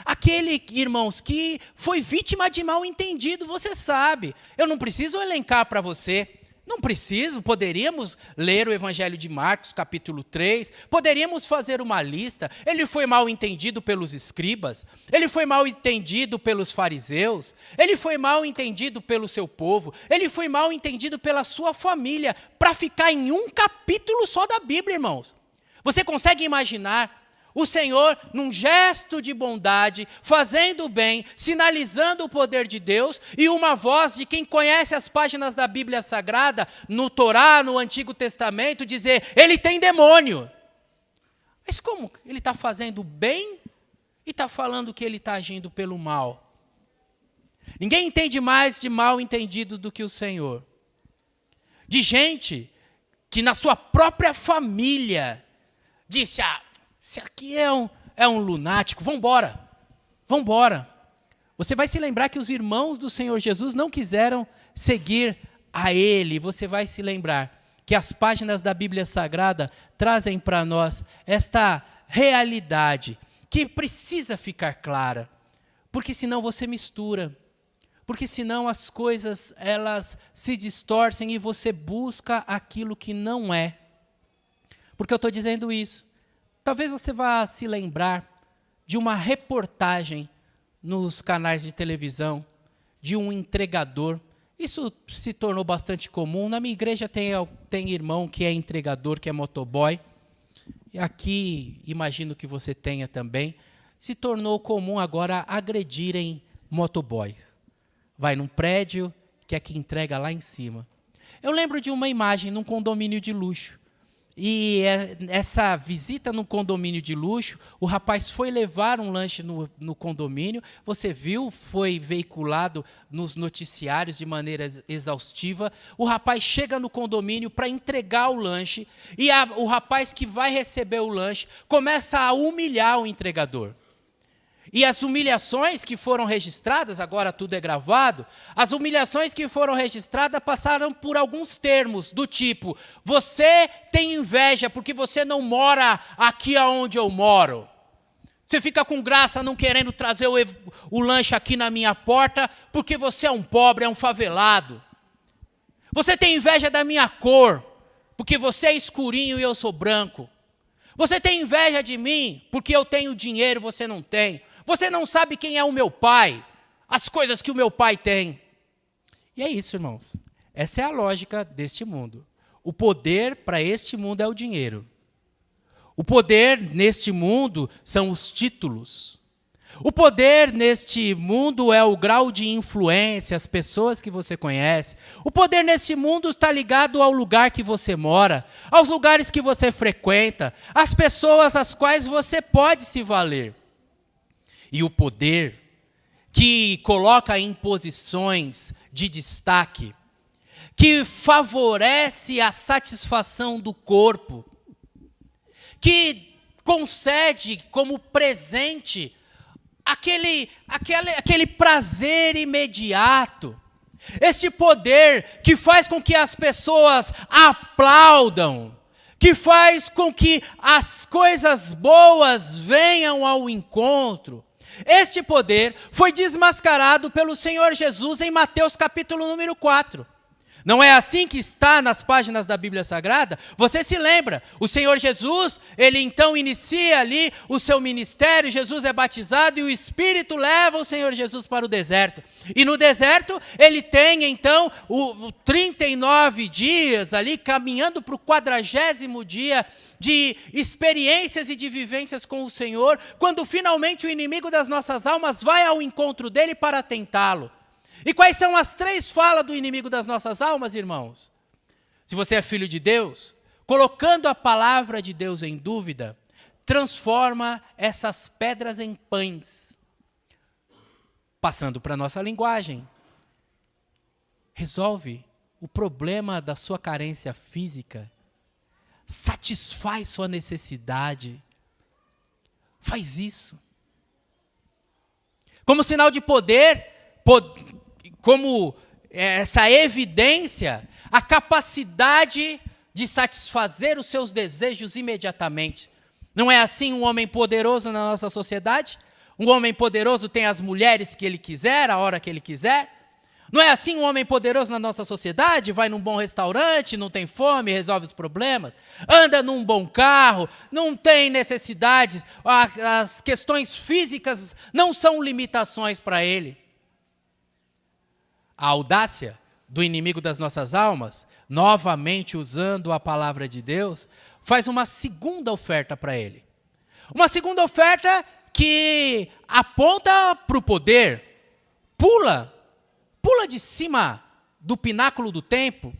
Aquele, irmãos, que foi vítima de mal entendido, você sabe. Eu não preciso elencar para você. Não preciso, poderíamos ler o Evangelho de Marcos, capítulo 3, poderíamos fazer uma lista. Ele foi mal entendido pelos escribas, ele foi mal entendido pelos fariseus, ele foi mal entendido pelo seu povo, ele foi mal entendido pela sua família, para ficar em um capítulo só da Bíblia, irmãos. Você consegue imaginar o Senhor, num gesto de bondade, fazendo o bem, sinalizando o poder de Deus, e uma voz de quem conhece as páginas da Bíblia Sagrada, no Torá, no Antigo Testamento, dizer, ele tem demônio. Mas como? Ele está fazendo o bem e está falando que ele está agindo pelo mal. Ninguém entende mais de mal entendido do que o Senhor. De gente que na sua própria família disse, esse aqui é um lunático, vamos embora. Você vai se lembrar que os irmãos do Senhor Jesus não quiseram seguir a ele. Você vai se lembrar que as páginas da Bíblia Sagrada trazem para nós esta realidade que precisa ficar clara, porque senão você mistura, porque senão as coisas elas se distorcem e você busca aquilo que não é. Porque eu estou dizendo isso? Talvez você vá se lembrar de uma reportagem nos canais de televisão de um entregador. Isso se tornou bastante comum. Na minha igreja tem irmão que é entregador, que é motoboy. E aqui, imagino que você tenha também. Se tornou comum agora agredirem motoboys. Vai num prédio, que é que entrega lá em cima. Eu lembro de uma imagem num condomínio de luxo. E essa visita no condomínio de luxo, o rapaz foi levar um lanche no condomínio, você viu, foi veiculado nos noticiários de maneira exaustiva. O rapaz chega no condomínio para entregar o lanche, e o rapaz que vai receber o lanche começa a humilhar o entregador. E as humilhações que foram registradas, agora tudo é gravado, as humilhações que foram registradas passaram por alguns termos, do tipo, você tem inveja porque você não mora aqui aonde eu moro. Você fica com graça não querendo trazer o lanche aqui na minha porta porque você é um pobre, é um favelado. Você tem inveja da minha cor, porque você é escurinho e eu sou branco. Você tem inveja de mim porque eu tenho dinheiro e você não tem. Você não sabe quem é o meu pai, as coisas que o meu pai tem. E é isso, irmãos. Essa é a lógica deste mundo. O poder para este mundo é o dinheiro. O poder neste mundo são os títulos. O poder neste mundo é o grau de influência, as pessoas que você conhece. O poder neste mundo está ligado ao lugar que você mora, aos lugares que você frequenta, às pessoas às quais você pode se valer. E o poder que coloca em posições de destaque, que favorece a satisfação do corpo, que concede como presente aquele prazer imediato, esse poder que faz com que as pessoas aplaudam, que faz com que as coisas boas venham ao encontro. Este poder foi desmascarado pelo Senhor Jesus em Mateus capítulo número 4. Não é assim que está nas páginas da Bíblia Sagrada? Você se lembra, o Senhor Jesus, ele então inicia ali o seu ministério, Jesus é batizado e o Espírito leva o Senhor Jesus para o deserto. E no deserto, ele tem então 39 dias ali, caminhando para o 40º dia de experiências e de vivências com o Senhor, quando finalmente o inimigo das nossas almas vai ao encontro dele para tentá-lo. E quais são as 3 falas do inimigo das nossas almas, irmãos? Se você é filho de Deus, colocando a palavra de Deus em dúvida, transforma essas pedras em pães. Passando para a nossa linguagem, resolve o problema da sua carência física, satisfaz sua necessidade, faz isso. Como sinal de poder, como essa evidência, a capacidade de satisfazer os seus desejos imediatamente. Não é assim um homem poderoso na nossa sociedade? Um homem poderoso tem as mulheres que ele quiser, a hora que ele quiser? Não é assim um homem poderoso na nossa sociedade? Vai num bom restaurante, não tem fome, resolve os problemas. Anda num bom carro, não tem necessidades. As questões físicas não são limitações para ele. A audácia do inimigo das nossas almas, novamente usando a palavra de Deus, faz uma segunda oferta para ele. Uma segunda oferta que aponta para o poder. Pula de cima do pináculo do templo,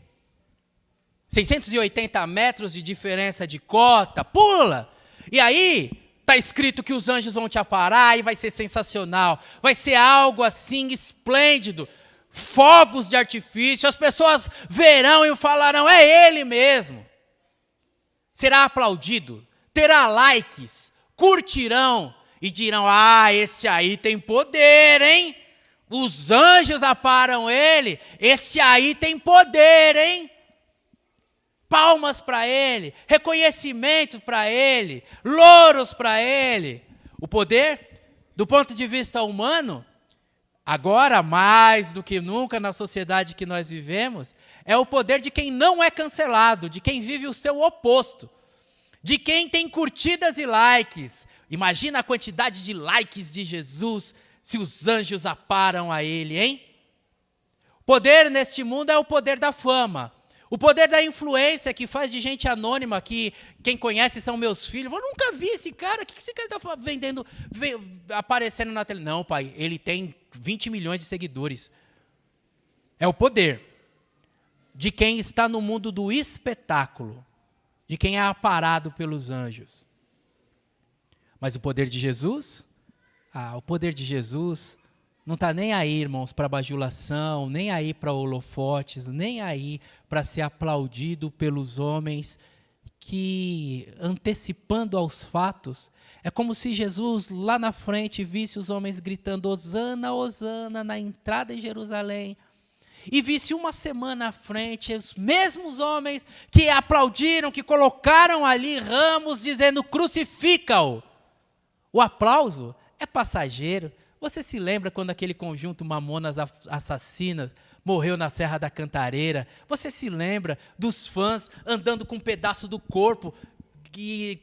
680 metros de diferença de cota, pula. E aí, está escrito que os anjos vão te aparar e vai ser sensacional. Vai ser algo assim esplêndido. Fogos de artifício, as pessoas verão e falarão, é ele mesmo. Será aplaudido, terá likes, curtirão e dirão, esse aí tem poder, hein? Os anjos aparam ele, esse aí tem poder, hein? Palmas para ele, reconhecimento para ele, louros para ele. O poder, do ponto de vista humano, agora, mais do que nunca na sociedade que nós vivemos, é o poder de quem não é cancelado, de quem vive o seu oposto, de quem tem curtidas e likes. Imagina a quantidade de likes de Jesus se os anjos aparam a ele, hein? O poder neste mundo é o poder da fama, o poder da influência que faz de gente anônima, que quem conhece são meus filhos. Eu nunca vi esse cara, o que esse cara está vendendo, aparecendo na tela? Não, pai, ele tem 20 milhões de seguidores. É o poder de quem está no mundo do espetáculo, de quem é aparado pelos anjos. Mas o poder de Jesus? O poder de Jesus não está nem aí, irmãos, para bajulação, nem aí para holofotes, nem aí para ser aplaudido pelos homens que, antecipando aos fatos, é como se Jesus lá na frente visse os homens gritando Hosana, Hosana, na entrada em Jerusalém, e visse uma semana à frente os mesmos homens que aplaudiram, que colocaram ali ramos dizendo crucifica-o. O aplauso é passageiro. Você se lembra quando aquele conjunto Mamonas Assassinas morreu na Serra da Cantareira? Você se lembra dos fãs andando com um pedaço do corpo,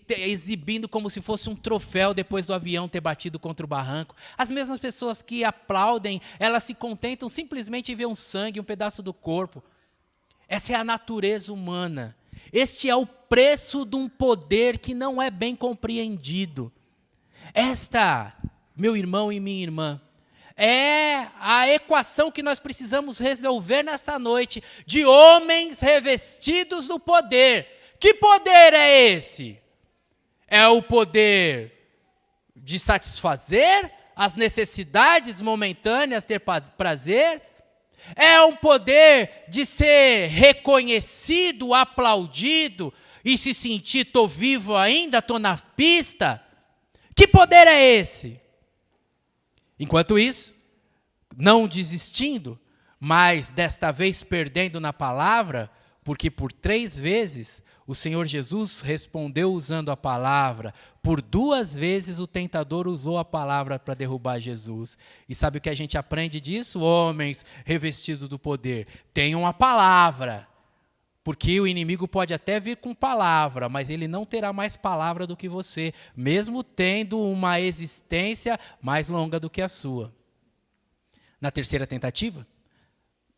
exibindo como se fosse um troféu depois do avião ter batido contra o barranco? As mesmas pessoas que aplaudem, elas se contentam simplesmente em ver um sangue, um pedaço do corpo. Essa é a natureza humana. Este é o preço de um poder que não é bem compreendido. Esta meu irmão e minha irmã, é a equação que nós precisamos resolver nessa noite, de homens revestidos do poder. Que poder é esse? É o poder de satisfazer as necessidades momentâneas, ter prazer? É um poder de ser reconhecido, aplaudido e se sentir, estou vivo ainda, estou na pista? Que poder é esse? Enquanto isso, não desistindo, mas desta vez perdendo na palavra, porque por 3 vezes o Senhor Jesus respondeu usando a palavra, por 2 vezes o tentador usou a palavra para derrubar Jesus. E sabe o que a gente aprende disso? Homens revestidos do poder, tenham a palavra, porque o inimigo pode até vir com palavra, mas ele não terá mais palavra do que você, mesmo tendo uma existência mais longa do que a sua. Na terceira tentativa,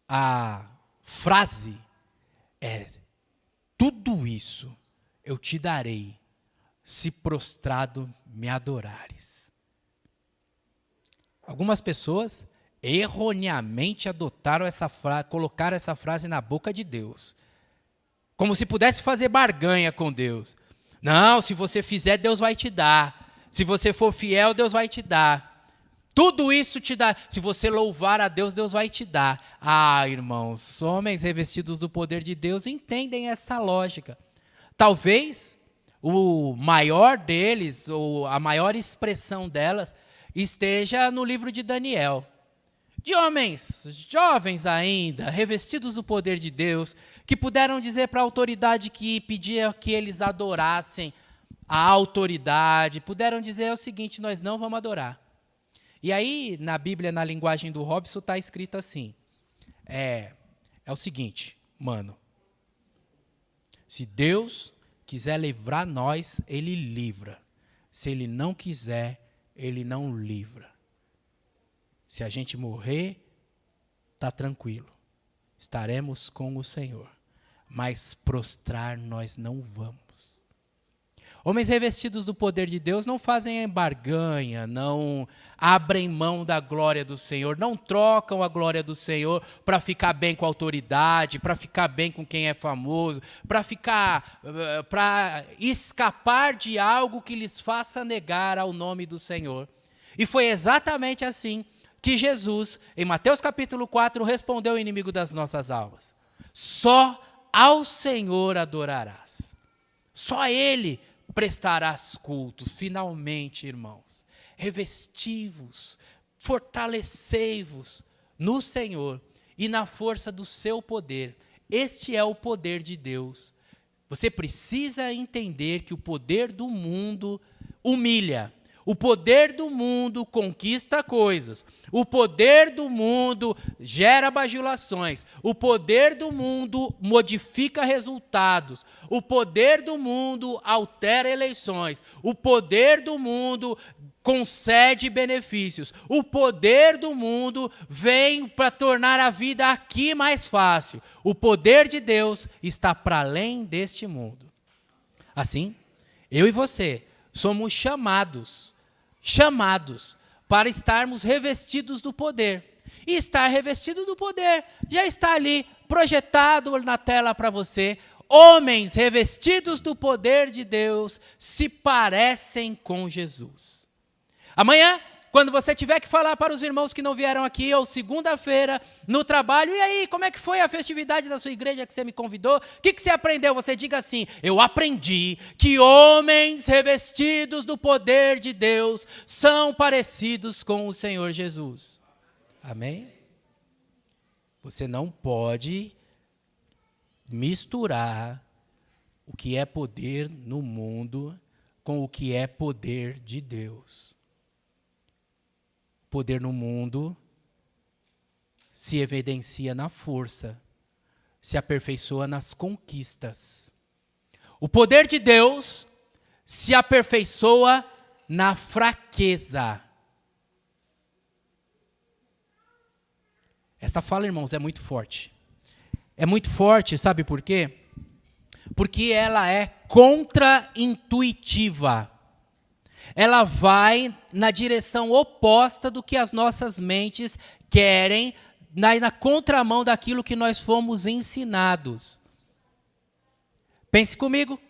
a frase é: tudo isso eu te darei, se prostrado me adorares. Algumas pessoas erroneamente adotaram essa frase, colocaram essa frase na boca de Deus, como se pudesse fazer barganha com Deus. Não, se você fizer, Deus vai te dar. Se você for fiel, Deus vai te dar. Tudo isso te dá. Se você louvar a Deus, Deus vai te dar. Ah, irmãos, homens revestidos do poder de Deus entendem essa lógica. Talvez o maior deles, ou a maior expressão delas, esteja no livro de Daniel. De homens, jovens ainda, revestidos do poder de Deus, que puderam dizer para a autoridade que pedia que eles adorassem a autoridade, puderam dizer o seguinte: nós não vamos adorar. E aí, na Bíblia, na linguagem do Robson, está escrito assim, é o seguinte, mano, se Deus quiser livrar nós, Ele livra. Se Ele não quiser, Ele não livra. Se a gente morrer, está tranquilo, estaremos com o Senhor, mas prostrar nós não vamos. Homens revestidos do poder de Deus não fazem barganha, não abrem mão da glória do Senhor, não trocam a glória do Senhor para ficar bem com a autoridade, para ficar bem com quem é famoso, para escapar de algo que lhes faça negar ao nome do Senhor. E foi exatamente assim que Jesus, em Mateus capítulo 4, respondeu ao inimigo das nossas almas: só ao Senhor adorarás, só a Ele prestarás cultos. Finalmente, irmãos, revesti-vos, fortalecei-vos no Senhor e na força do seu poder. Este é o poder de Deus. Você precisa entender que o poder do mundo humilha. O poder do mundo conquista coisas. O poder do mundo gera bajulações. O poder do mundo modifica resultados. O poder do mundo altera eleições. O poder do mundo concede benefícios. O poder do mundo vem para tornar a vida aqui mais fácil. O poder de Deus está para além deste mundo. Assim, eu e você somos chamados para estarmos revestidos do poder. E estar revestido do poder já está ali projetado na tela para você. Homens revestidos do poder de Deus se parecem com Jesus. Amanhã, quando você tiver que falar para os irmãos que não vieram aqui, ou segunda-feira, no trabalho, e aí, como é que foi a festividade da sua igreja que você me convidou? O que você aprendeu? Você diga assim: eu aprendi que homens revestidos do poder de Deus são parecidos com o Senhor Jesus. Amém? Você não pode misturar o que é poder no mundo com o que é poder de Deus. Poder no mundo se evidencia na força, se aperfeiçoa nas conquistas. O poder de Deus se aperfeiçoa na fraqueza. Essa fala, irmãos, é muito forte. É muito forte, sabe por quê? Porque ela é contra-intuitiva. ela vai na direção oposta do que as nossas mentes querem, na contramão daquilo que nós fomos ensinados. Pense comigo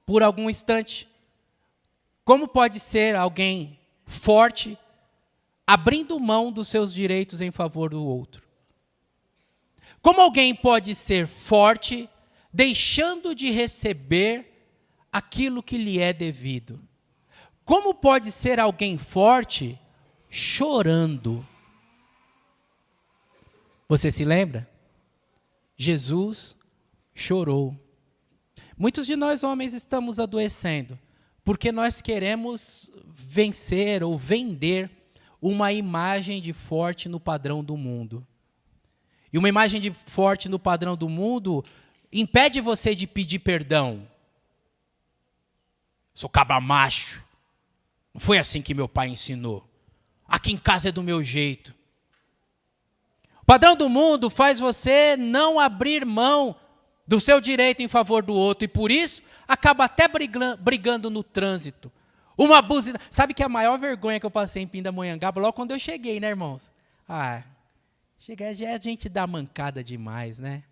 por algum instante. Como pode ser alguém forte abrindo mão dos seus direitos em favor do outro? Como alguém pode ser forte deixando de receber aquilo que lhe é devido? Como pode ser alguém forte chorando? Você se lembra? Jesus chorou. Muitos de nós homens estamos adoecendo porque nós queremos vencer ou vender uma imagem de forte no padrão do mundo. E uma imagem de forte no padrão do mundo impede você de pedir perdão. Sou cabra macho. Não foi assim que meu pai ensinou. Aqui em casa é do meu jeito. O padrão do mundo faz você não abrir mão do seu direito em favor do outro. E por isso, acaba até brigando no trânsito. Uma buzina. Sabe que a maior vergonha que eu passei em Pindamonhangaba, logo quando eu cheguei, né, irmãos? Cheguei, já a gente dá mancada demais, né?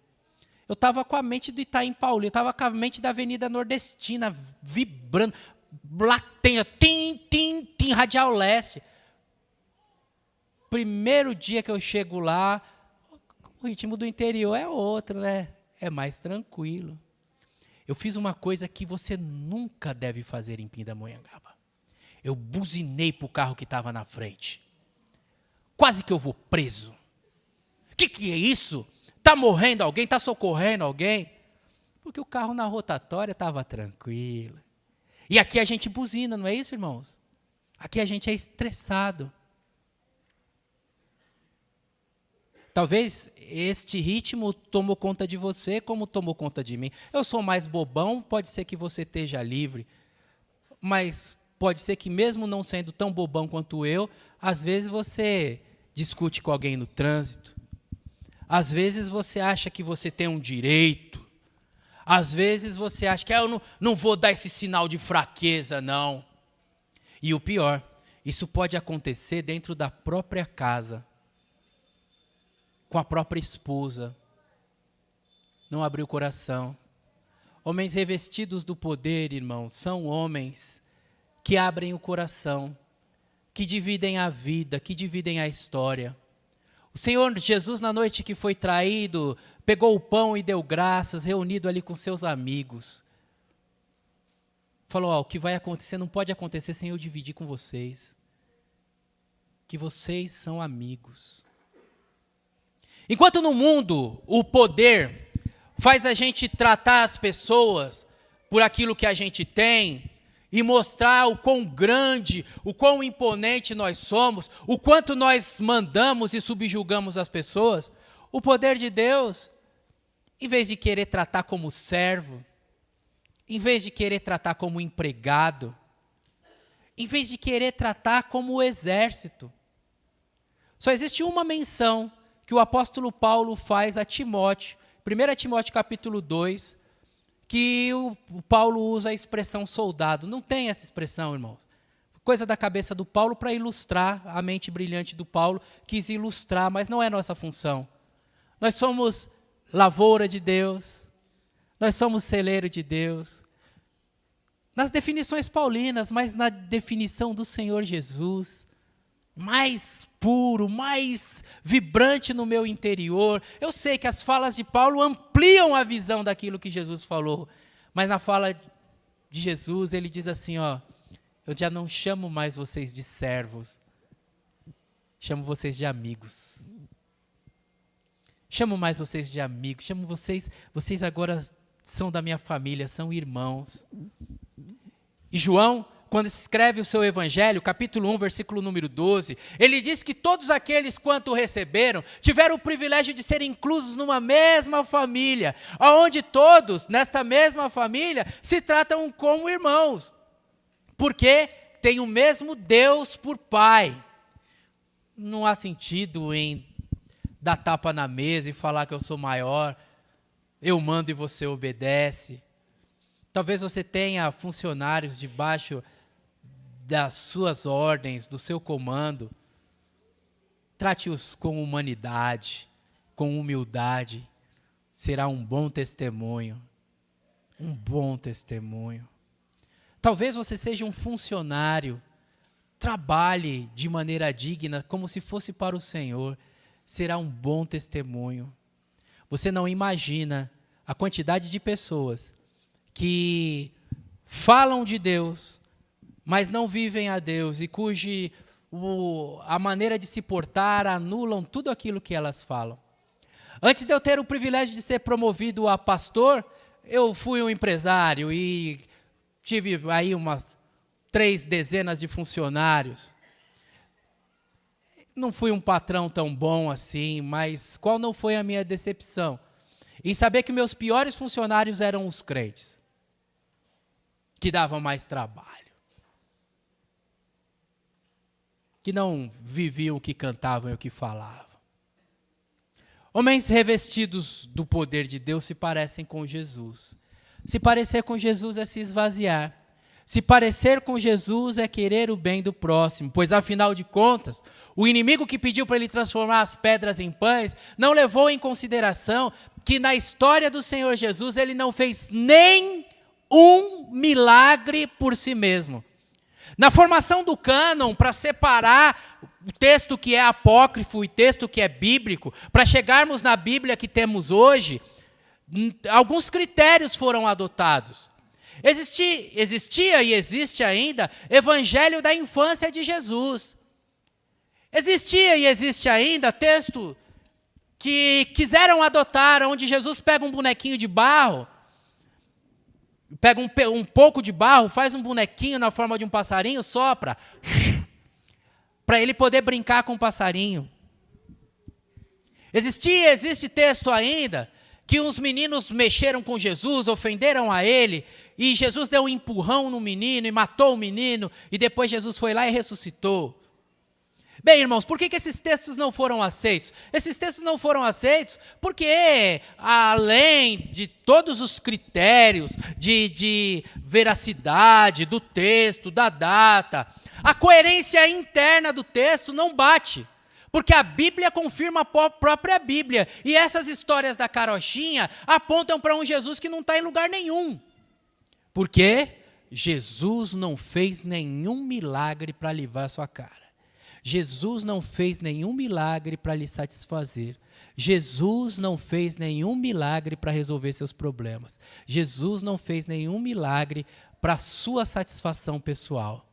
Eu estava com a mente do Itaim Paulista, eu estava com a mente da Avenida Nordestina, vibrando, latendo, tim, Radial Leste. Primeiro dia que eu chego lá, o ritmo do interior é outro, né? É mais tranquilo. Eu fiz uma coisa que você nunca deve fazer em Pindamonhangaba. Eu buzinei para o carro que estava na frente. Quase que eu vou preso. O que é isso? Está morrendo alguém? Está socorrendo alguém? Porque o carro na rotatória estava tranquilo. E aqui a gente buzina, não é isso, irmãos? Aqui a gente é estressado. Talvez este ritmo tomou conta de você como tomou conta de mim. Eu sou mais bobão, pode ser que você esteja livre. Mas pode ser que mesmo não sendo tão bobão quanto eu, às vezes você discute com alguém no trânsito. Às vezes você acha que você tem um direito. Às vezes você acha que eu não vou dar esse sinal de fraqueza, não. E o pior, isso pode acontecer dentro da própria casa. Com a própria esposa. Não abriu o coração. Homens revestidos do poder, irmãos, são homens que abrem o coração, que dividem a vida, que dividem a história. O Senhor Jesus, na noite que foi traído, pegou o pão e deu graças, reunido ali com seus amigos. Falou, o que vai acontecer não pode acontecer sem eu dividir com vocês. Que vocês são amigos. Enquanto no mundo o poder faz a gente tratar as pessoas por aquilo que a gente tem e mostrar o quão grande, o quão imponente nós somos, o quanto nós mandamos e subjugamos as pessoas, o poder de Deus, em vez de querer tratar como servo, em vez de querer tratar como empregado, em vez de querer tratar como exército, só existe uma menção que o apóstolo Paulo faz a Timóteo, 1 Timóteo capítulo 2, que o Paulo usa a expressão soldado. Não tem essa expressão, irmãos. Coisa da cabeça do Paulo para ilustrar, a mente brilhante do Paulo quis ilustrar, mas não é nossa função. Nós somos lavoura de Deus, nós somos celeiro de Deus. Nas definições paulinas, mas na definição do Senhor Jesus, mais puro, mais vibrante no meu interior. Eu sei que as falas de Paulo ampliam a visão daquilo que Jesus falou, mas na fala de Jesus ele diz assim, eu já não chamo mais vocês de servos, chamo vocês de amigos. Chamo mais vocês de amigos, chamo vocês agora são da minha família, são irmãos. E João, quando escreve o seu evangelho, capítulo 1, versículo número 12, ele diz que todos aqueles quanto receberam, tiveram o privilégio de serem inclusos numa mesma família, onde todos, nesta mesma família, se tratam como irmãos, porque tem o mesmo Deus por Pai. Não há sentido em dar tapa na mesa e falar que eu sou maior, eu mando e você obedece. Talvez você tenha funcionários debaixo das suas ordens, do seu comando, trate-os com humanidade, com humildade. Será um bom testemunho. Um bom testemunho. Talvez você seja um funcionário, trabalhe de maneira digna, como se fosse para o Senhor. Será um bom testemunho. Você não imagina a quantidade de pessoas que falam de Deus, mas não vivem a Deus e a maneira de se portar anulam tudo aquilo que elas falam. Antes de eu ter o privilégio de ser promovido a pastor, eu fui um empresário e tive aí umas 3 dezenas de funcionários. Não fui um patrão tão bom assim, mas qual não foi a minha decepção? Em saber que meus piores funcionários eram os crentes, que davam mais trabalho, que não viviam o que cantavam e o que falavam. Homens revestidos do poder de Deus se parecem com Jesus. Se parecer com Jesus é se esvaziar. Se parecer com Jesus é querer o bem do próximo, pois afinal de contas, o inimigo que pediu para ele transformar as pedras em pães, não levou em consideração que na história do Senhor Jesus ele não fez nem um milagre por si mesmo. Na formação do cânon, para separar o texto que é apócrifo e texto que é bíblico, para chegarmos na Bíblia que temos hoje, alguns critérios foram adotados. Existia e existe ainda Evangelho da infância de Jesus. Existia e existe ainda texto que quiseram adotar, onde Jesus pega um bonequinho de barro, pega um pouco de barro, faz um bonequinho na forma de um passarinho, sopra, para ele poder brincar com o passarinho. Existe texto ainda que os meninos mexeram com Jesus, ofenderam a ele, e Jesus deu um empurrão no menino e matou o menino, e depois Jesus foi lá e ressuscitou. Bem, irmãos, por que esses textos não foram aceitos? Esses textos não foram aceitos porque, além de todos os critérios de veracidade do texto, da data, a coerência interna do texto não bate. Porque a Bíblia confirma a própria Bíblia. E essas histórias da carochinha apontam para um Jesus que não está em lugar nenhum. Porque Jesus não fez nenhum milagre para livrar a sua cara. Jesus não fez nenhum milagre para lhe satisfazer. Jesus não fez nenhum milagre para resolver seus problemas. Jesus não fez nenhum milagre para a sua satisfação pessoal.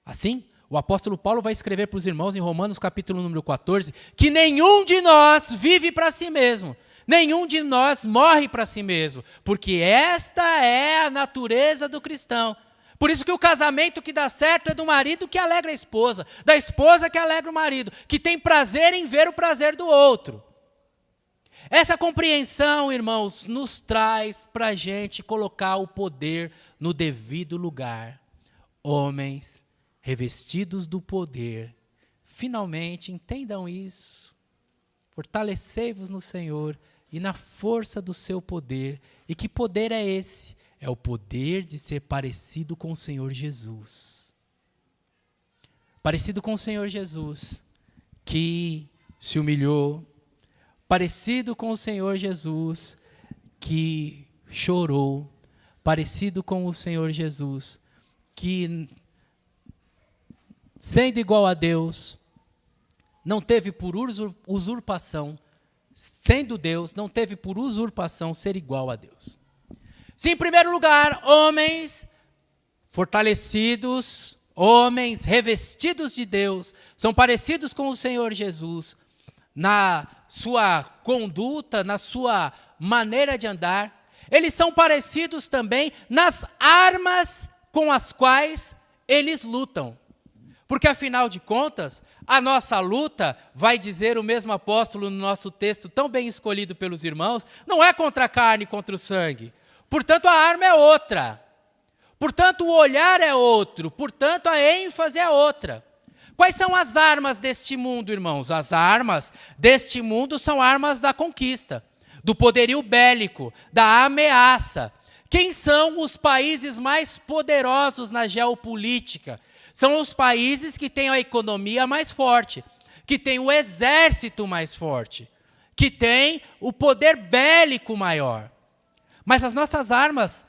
Assim, o apóstolo Paulo vai escrever para os irmãos em Romanos capítulo número 14, que nenhum de nós vive para si mesmo, nenhum de nós morre para si mesmo, porque esta é a natureza do cristão. Por isso que o casamento que dá certo é do marido que alegra a esposa, da esposa que alegra o marido, que tem prazer em ver o prazer do outro. Essa compreensão, irmãos, nos traz para a gente colocar o poder no devido lugar. Homens revestidos do poder, finalmente entendam isso. Fortalecei-vos no Senhor e na força do seu poder. E que poder é esse? É o poder de ser parecido com o Senhor Jesus. Parecido com o Senhor Jesus, que se humilhou. Parecido com o Senhor Jesus, que chorou. Parecido com o Senhor Jesus, que, sendo igual a Deus, não teve por usurpação, sendo Deus, não teve por usurpação ser igual a Deus. Sim, em primeiro lugar, homens fortalecidos, homens revestidos de Deus, são parecidos com o Senhor Jesus, na sua conduta, na sua maneira de andar. Eles são parecidos também nas armas com as quais eles lutam. Porque, afinal de contas, a nossa luta, vai dizer o mesmo apóstolo no nosso texto, tão bem escolhido pelos irmãos, não é contra a carne e contra o sangue. Portanto, a arma é outra. Portanto, o olhar é outro. Portanto, a ênfase é outra. Quais são as armas deste mundo, irmãos? As armas deste mundo são armas da conquista, do poderio bélico, da ameaça, Quem são os países mais poderosos na geopolítica? São os países que têm a economia mais forte, que têm o exército mais forte, que têm o poder bélico maior. Mas as nossas armas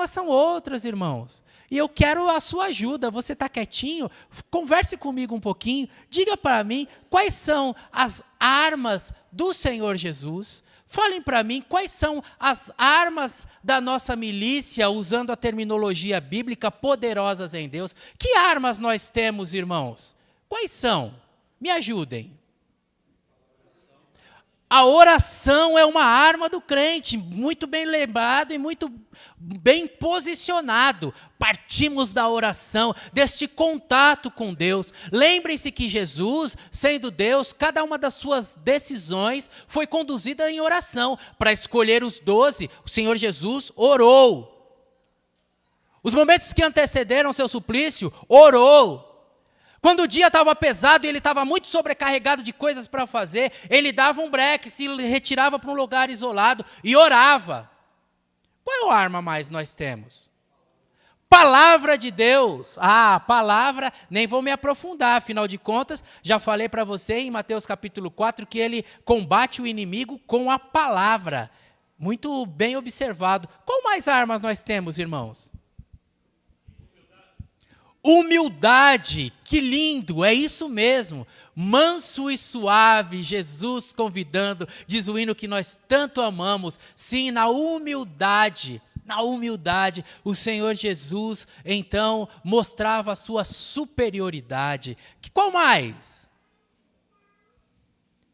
são outras, irmãos. E eu quero a sua ajuda. Você está quietinho? Converse comigo um pouquinho. Diga para mim quais são as armas do Senhor Jesus. Falem para mim quais são as armas da nossa milícia, usando a terminologia bíblica, poderosas em Deus. Que armas nós temos, irmãos? Quais são? Me ajudem. A oração é uma arma do crente, muito bem lembrado e muito bem posicionado. Partimos da oração, deste contato com Deus. Lembrem-se que Jesus, sendo Deus, cada uma das suas decisões foi conduzida em oração. Para escolher os 12, o Senhor Jesus orou. Os momentos que antecederam seu suplício, orou. Quando o dia estava pesado e ele estava muito sobrecarregado de coisas para fazer, ele dava um break, se retirava para um lugar isolado e orava. Qual arma mais nós temos? Palavra de Deus. A palavra, nem vou me aprofundar, afinal de contas, já falei para você em Mateus capítulo 4 que ele combate o inimigo com a palavra. Muito bem observado. Qual mais armas nós temos, irmãos? Humildade, que lindo, é isso mesmo. Manso e suave, Jesus convidando, diz o hino que nós tanto amamos. Sim, na humildade, o Senhor Jesus, então, mostrava a sua superioridade. Qual mais?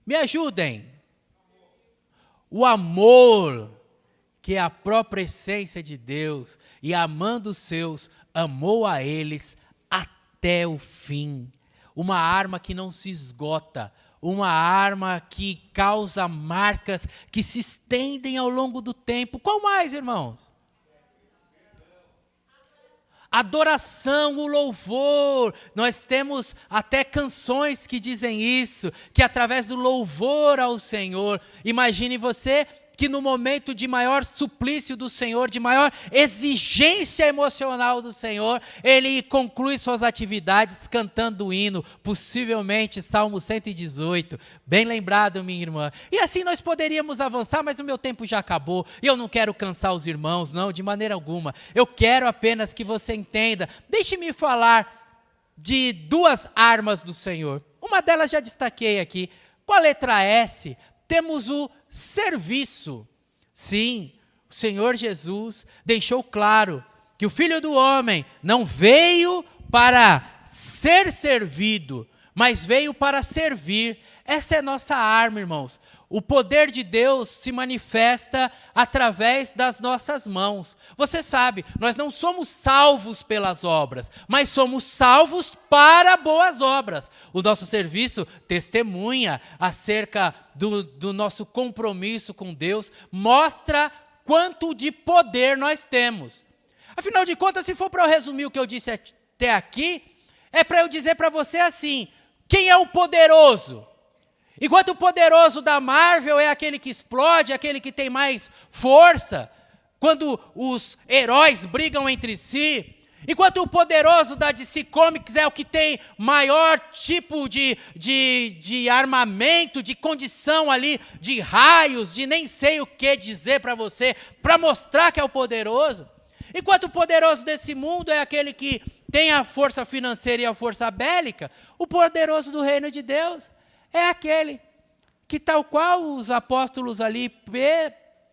Me ajudem. O amor, que é a própria essência de Deus, e amando os seus, amou a eles até o fim. Uma arma que não se esgota, uma arma que causa marcas que se estendem ao longo do tempo. Qual mais, irmãos? Adoração, o louvor. Nós temos até canções que dizem isso, que através do louvor ao Senhor. Imagine você que no momento de maior suplício do Senhor, de maior exigência emocional do Senhor, ele conclui suas atividades cantando o hino, possivelmente Salmo 118, bem lembrado, minha irmã. E assim nós poderíamos avançar, mas o meu tempo já acabou, e eu não quero cansar os irmãos, não, de maneira alguma. Eu quero apenas que você entenda. Deixe-me falar de duas armas do Senhor. Uma delas já destaquei aqui. Com a letra S, temos o serviço. Sim, o Senhor Jesus deixou claro que o Filho do Homem não veio para ser servido, mas veio para servir. Essa é nossa arma, irmãos. O poder de Deus se manifesta através das nossas mãos. Você sabe, nós não somos salvos pelas obras, mas somos salvos para boas obras. O nosso serviço testemunha acerca do nosso compromisso com Deus, mostra quanto de poder nós temos. Afinal de contas, se for para eu resumir o que eu disse até aqui, é para eu dizer para você assim: quem é o poderoso? Enquanto o poderoso da Marvel é aquele que explode, aquele que tem mais força, quando os heróis brigam entre si, enquanto o poderoso da DC Comics é o que tem maior tipo de armamento, de condição ali, de raios, de nem sei o que dizer para você, para mostrar que é o poderoso. Enquanto o poderoso desse mundo é aquele que tem a força financeira e a força bélica, o poderoso do reino de Deus é aquele que, tal qual os apóstolos ali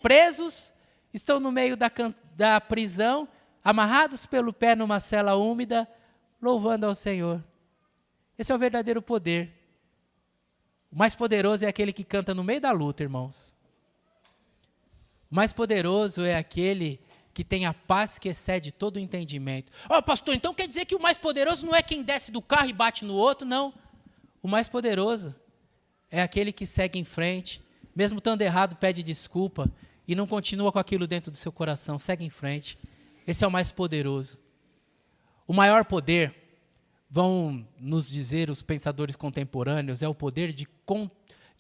presos, estão no meio da prisão, amarrados pelo pé numa cela úmida, louvando ao Senhor. Esse é o verdadeiro poder. O mais poderoso é aquele que canta no meio da luta, irmãos. O mais poderoso é aquele que tem a paz que excede todo o entendimento. Pastor, então quer dizer que o mais poderoso não é quem desce do carro e bate no outro? Não. O mais poderoso é aquele que segue em frente, mesmo estando errado, pede desculpa e não continua com aquilo dentro do seu coração, segue em frente. Esse é o mais poderoso. O maior poder, vão nos dizer os pensadores contemporâneos, é o poder de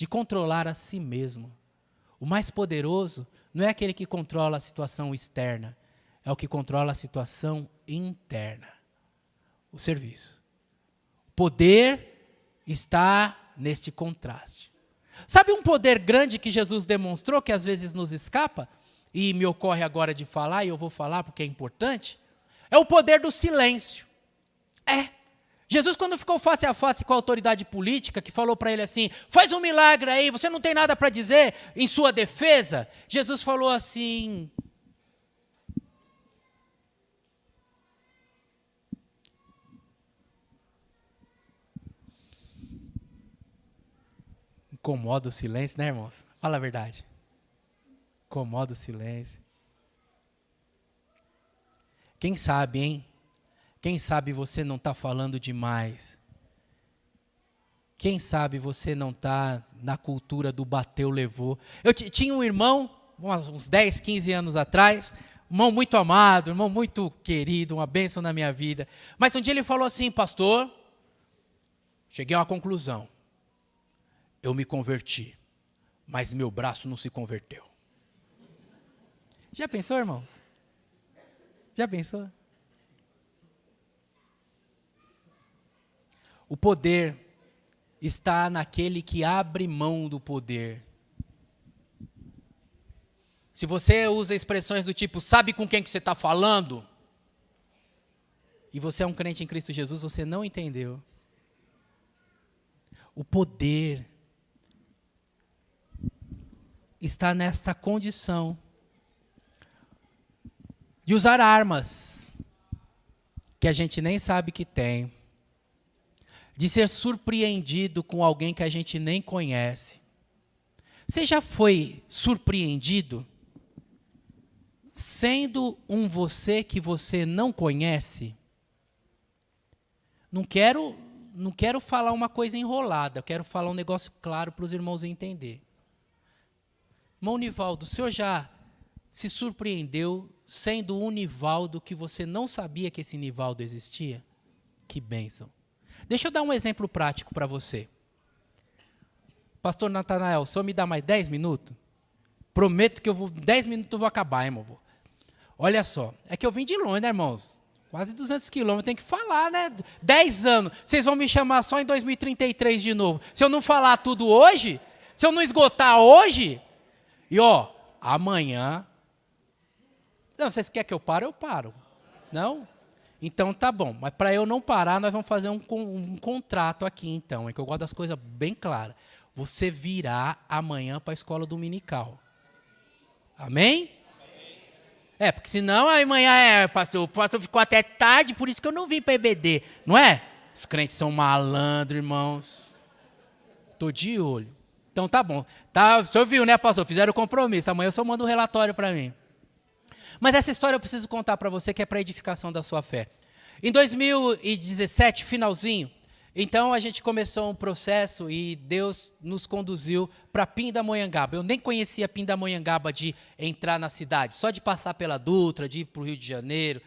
controlar a si mesmo. O mais poderoso não é aquele que controla a situação externa, é o que controla a situação interna. O serviço. O poder está neste contraste. Sabe um poder grande que Jesus demonstrou, que às vezes nos escapa, e me ocorre agora de falar, e eu vou falar porque é importante? É o poder do silêncio. Jesus, quando ficou face a face com a autoridade política, que falou para ele assim, faz um milagre aí, você não tem nada para dizer em sua defesa, Jesus falou assim, incomoda o silêncio, né, irmãos? Fala a verdade. Incomoda o silêncio. Quem sabe, hein? Quem sabe você não está falando demais? Quem sabe você não está na cultura do bateu, levou? Eu tinha um irmão, uns 10, 15 anos atrás, um irmão muito amado, um irmão muito querido, uma bênção na minha vida. Mas um dia ele falou assim, pastor, cheguei a uma conclusão. Eu me converti, mas meu braço não se converteu. Já pensou, irmãos? Já pensou? O poder está naquele que abre mão do poder. Se você usa expressões do tipo, sabe com quem que você está falando? E você é um crente em Cristo Jesus, você não entendeu. O poder está nessa condição de usar armas que a gente nem sabe que tem, de ser surpreendido com alguém que a gente nem conhece. Você já foi surpreendido sendo um você que você não conhece? Não quero falar uma coisa enrolada, eu quero falar um negócio claro para os irmãos entenderem. Irmão Nivaldo, o senhor já se surpreendeu sendo um Nivaldo que você não sabia que esse Nivaldo existia? Que bênção. Deixa eu dar um exemplo prático para você. Pastor Natanael, o senhor me dá mais 10 minutos? Prometo que 10 minutos eu vou acabar, irmão. Olha só, é que eu vim de longe, né, irmãos? Quase 200 quilômetros, tem que falar, né? 10 anos, vocês vão me chamar só em 2033 de novo. Se eu não falar tudo hoje, se eu não esgotar hoje, e amanhã... Não, vocês querem que eu pare? Eu paro. Não? Então tá bom, mas para eu não parar, nós vamos fazer um contrato aqui então, é que eu gosto das coisas bem claras. Você virá amanhã para a escola dominical. Amém? Porque senão amanhã pastor, o pastor ficou até tarde, por isso que eu não vim para EBD, não é? Os crentes são malandros, irmãos. Estou de olho. Então tá bom. Tá, o senhor viu, né, pastor? Fizeram o compromisso, amanhã o senhor manda um relatório para mim. Mas essa história eu preciso contar para você, que é para a edificação da sua fé. Em 2017, finalzinho, então a gente começou um processo e Deus nos conduziu para Pindamonhangaba. Eu nem conhecia Pindamonhangaba de entrar na cidade, só de passar pela Dutra, de ir para o Rio de Janeiro.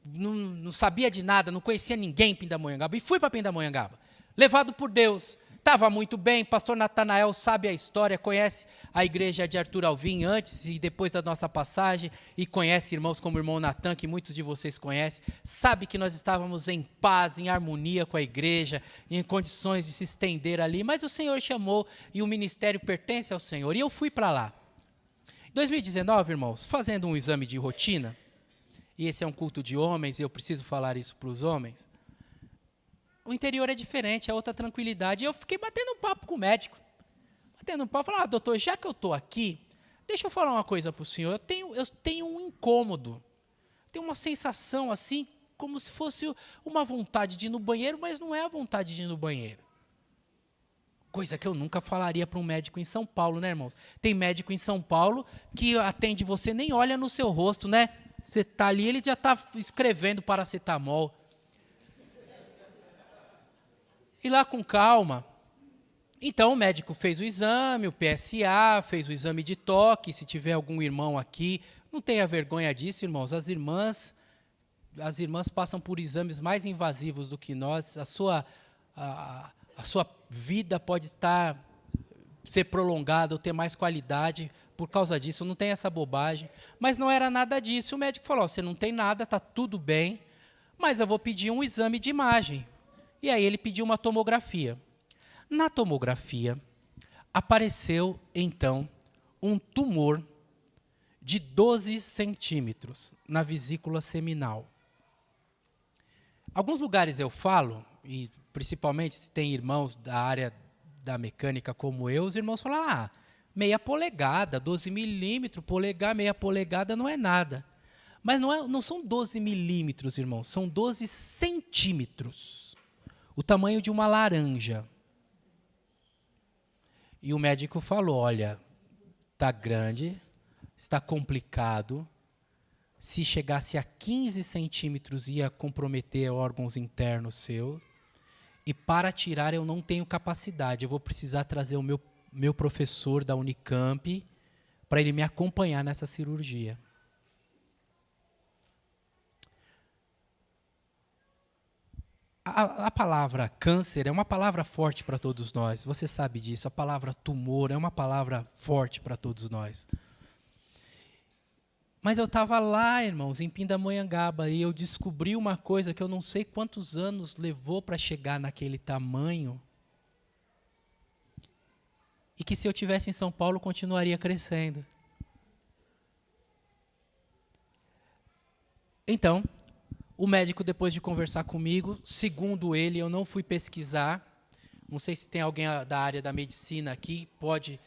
Não sabia de nada, não conhecia ninguém em Pindamonhangaba. E fui para Pindamonhangaba, levado por Deus. Estava muito bem, pastor Natanael sabe a história, conhece a igreja de Arthur Alvim antes e depois da nossa passagem, e conhece irmãos como o irmão Natan, que muitos de vocês conhecem, sabe que nós estávamos em paz, em harmonia com a igreja, em condições de se estender ali, mas o Senhor chamou e o ministério pertence ao Senhor, e eu fui para lá. Em 2019, irmãos, fazendo um exame de rotina, e esse é um culto de homens, e eu preciso falar isso para os homens, o interior é diferente, é outra tranquilidade. E eu fiquei batendo um papo com o médico. Batendo um papo, falei, doutor, já que eu estou aqui, deixa eu falar uma coisa para o senhor. Eu tenho um incômodo. Tenho uma sensação assim, como se fosse uma vontade de ir no banheiro, mas não é a vontade de ir no banheiro. Coisa que eu nunca falaria para um médico em São Paulo, né, irmãos? Tem médico em São Paulo que atende você, nem olha no seu rosto, né? Você está ali, ele já está escrevendo paracetamol. E lá com calma, então o médico fez o exame, o PSA, fez o exame de toque, se tiver algum irmão aqui, não tenha vergonha disso, irmãos, as irmãs passam por exames mais invasivos do que nós, a sua vida pode estar ser prolongada ou ter mais qualidade por causa disso, não tem essa bobagem. Mas não era nada disso. O médico falou, você não tem nada, está tudo bem, mas eu vou pedir um exame de imagem. E aí ele pediu uma tomografia. Na tomografia, apareceu, então, um tumor de 12 centímetros na vesícula seminal. Alguns lugares eu falo, e principalmente se tem irmãos da área da mecânica como eu, os irmãos falam, meia polegada, 12 milímetros, polegar, meia polegada não é nada. Mas não são 12 milímetros, irmãos, são 12 centímetros. O tamanho de uma laranja. E o médico falou, olha, está grande, está complicado. Se chegasse a 15 centímetros, ia comprometer órgãos internos seus. E para tirar eu não tenho capacidade. Eu vou precisar trazer o meu professor da Unicamp para ele me acompanhar nessa cirurgia. A palavra câncer é uma palavra forte para todos nós. Você sabe disso. A palavra tumor é uma palavra forte para todos nós. Mas eu estava lá, irmãos, em Pindamonhangaba, e eu descobri uma coisa que eu não sei quantos anos levou para chegar naquele tamanho, e que se eu tivesse em São Paulo, continuaria crescendo. Então, o médico, depois de conversar comigo, segundo ele, eu não fui pesquisar, não sei se tem alguém da área da medicina aqui, pode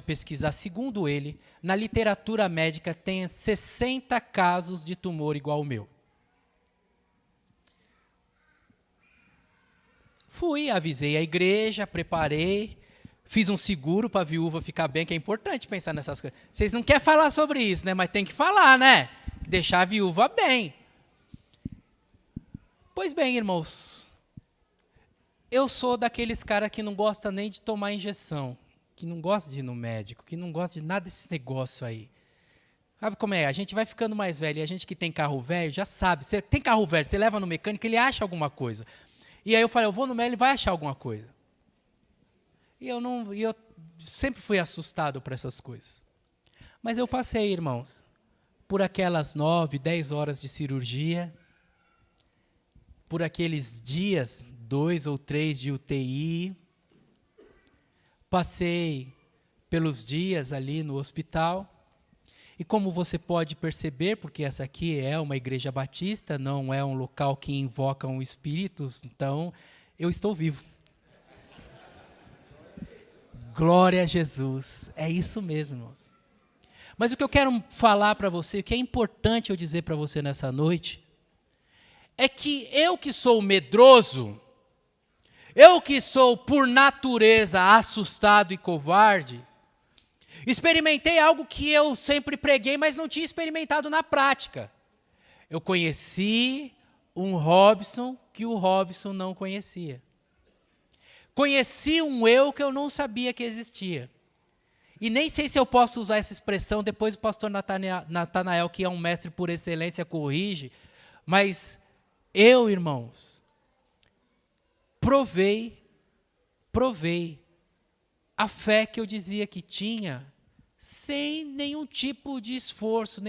pesquisar, segundo ele, na literatura médica tem 60 casos de tumor igual ao meu. Fui, avisei a igreja, preparei, fiz um seguro para a viúva ficar bem, que é importante pensar nessas coisas. Vocês não querem falar sobre isso, né? Mas tem que falar, né? Deixar a viúva bem. Pois bem, irmãos, eu sou daqueles caras que não gosta nem de tomar injeção, que não gosta de ir no médico, que não gosta de nada desse negócio aí. Sabe como é? A gente vai ficando mais velho, e a gente que tem carro velho já sabe. Você tem carro velho, você leva no mecânico, ele acha alguma coisa. E aí eu falei, eu vou no médico, ele vai achar alguma coisa. E eu sempre fui assustado por essas coisas. Mas eu passei, irmãos, por aquelas 9, 10 horas de cirurgia, por aqueles dias, 2 ou 3 de UTI, passei pelos dias ali no hospital, e como você pode perceber, porque essa aqui é uma igreja batista, não é um local que invocam espíritos, então eu estou vivo. Glória a Jesus, é isso mesmo, irmãos. Mas o que eu quero falar para você, o que é importante eu dizer para você nessa noite, é que eu que sou medroso, eu que sou, por natureza, assustado e covarde, experimentei algo que eu sempre preguei, mas não tinha experimentado na prática. Eu conheci um Robson que o Robson não conhecia. Conheci um eu que eu não sabia que existia. E nem sei se eu posso usar essa expressão, depois o pastor Natanael, que é um mestre por excelência, corrige, mas eu, irmãos, provei a fé que eu dizia que tinha, sem nenhum tipo de esforço,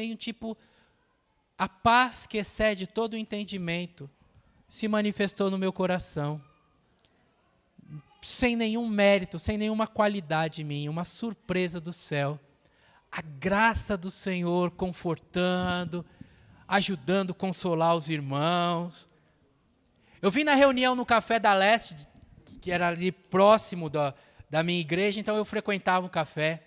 a paz que excede todo o entendimento, se manifestou no meu coração, sem nenhum mérito, sem nenhuma qualidade minha, uma surpresa do céu, a graça do Senhor confortando, ajudando a consolar os irmãos. Eu vim na reunião no Café da Leste, que era ali próximo da minha igreja, então eu frequentava o café.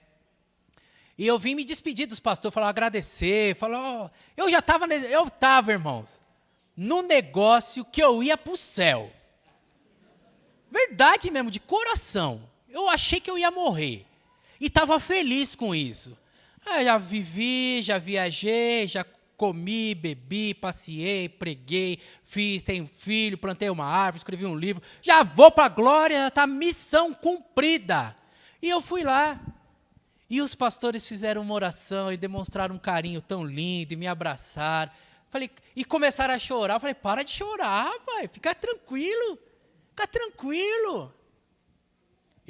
E eu vim me despedir dos pastores, falar, agradecer, falar, eu estava, irmãos, no negócio que eu ia para o céu. Verdade mesmo, de coração. Eu achei que eu ia morrer. E estava feliz com isso. Já vivi, já viajei, já comi, bebi, passeei, preguei, tenho filho, plantei uma árvore, escrevi um livro. Já vou para a glória, está missão cumprida. E eu fui lá. E os pastores fizeram uma oração e demonstraram um carinho tão lindo e me abraçaram. E começaram a chorar. Eu falei, para de chorar, pai, fica tranquilo. Fica tranquilo.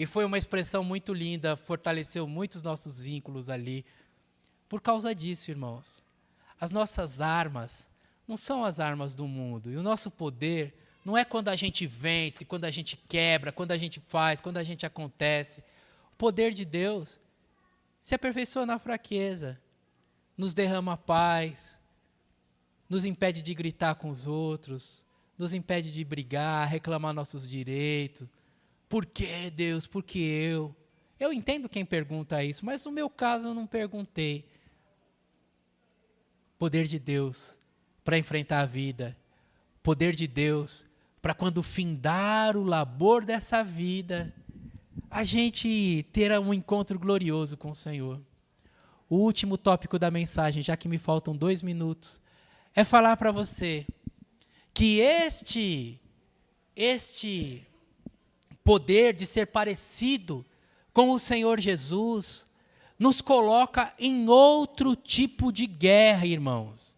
E foi uma expressão muito linda, fortaleceu muitos nossos vínculos ali. Por causa disso, irmãos, as nossas armas não são as armas do mundo. E o nosso poder não é quando a gente vence, quando a gente quebra, quando a gente faz, quando a gente acontece. O poder de Deus se aperfeiçoa na fraqueza, nos derrama paz, nos impede de gritar com os outros, nos impede de brigar, reclamar nossos direitos. Por que Deus? Por que eu? Eu entendo quem pergunta isso, mas no meu caso eu não perguntei. Poder de Deus para enfrentar a vida. Poder de Deus para quando findar o labor dessa vida, a gente ter um encontro glorioso com o Senhor. O último tópico da mensagem, já que me faltam 2 minutos, é falar para você que este poder de ser parecido com o Senhor Jesus nos coloca em outro tipo de guerra, irmãos.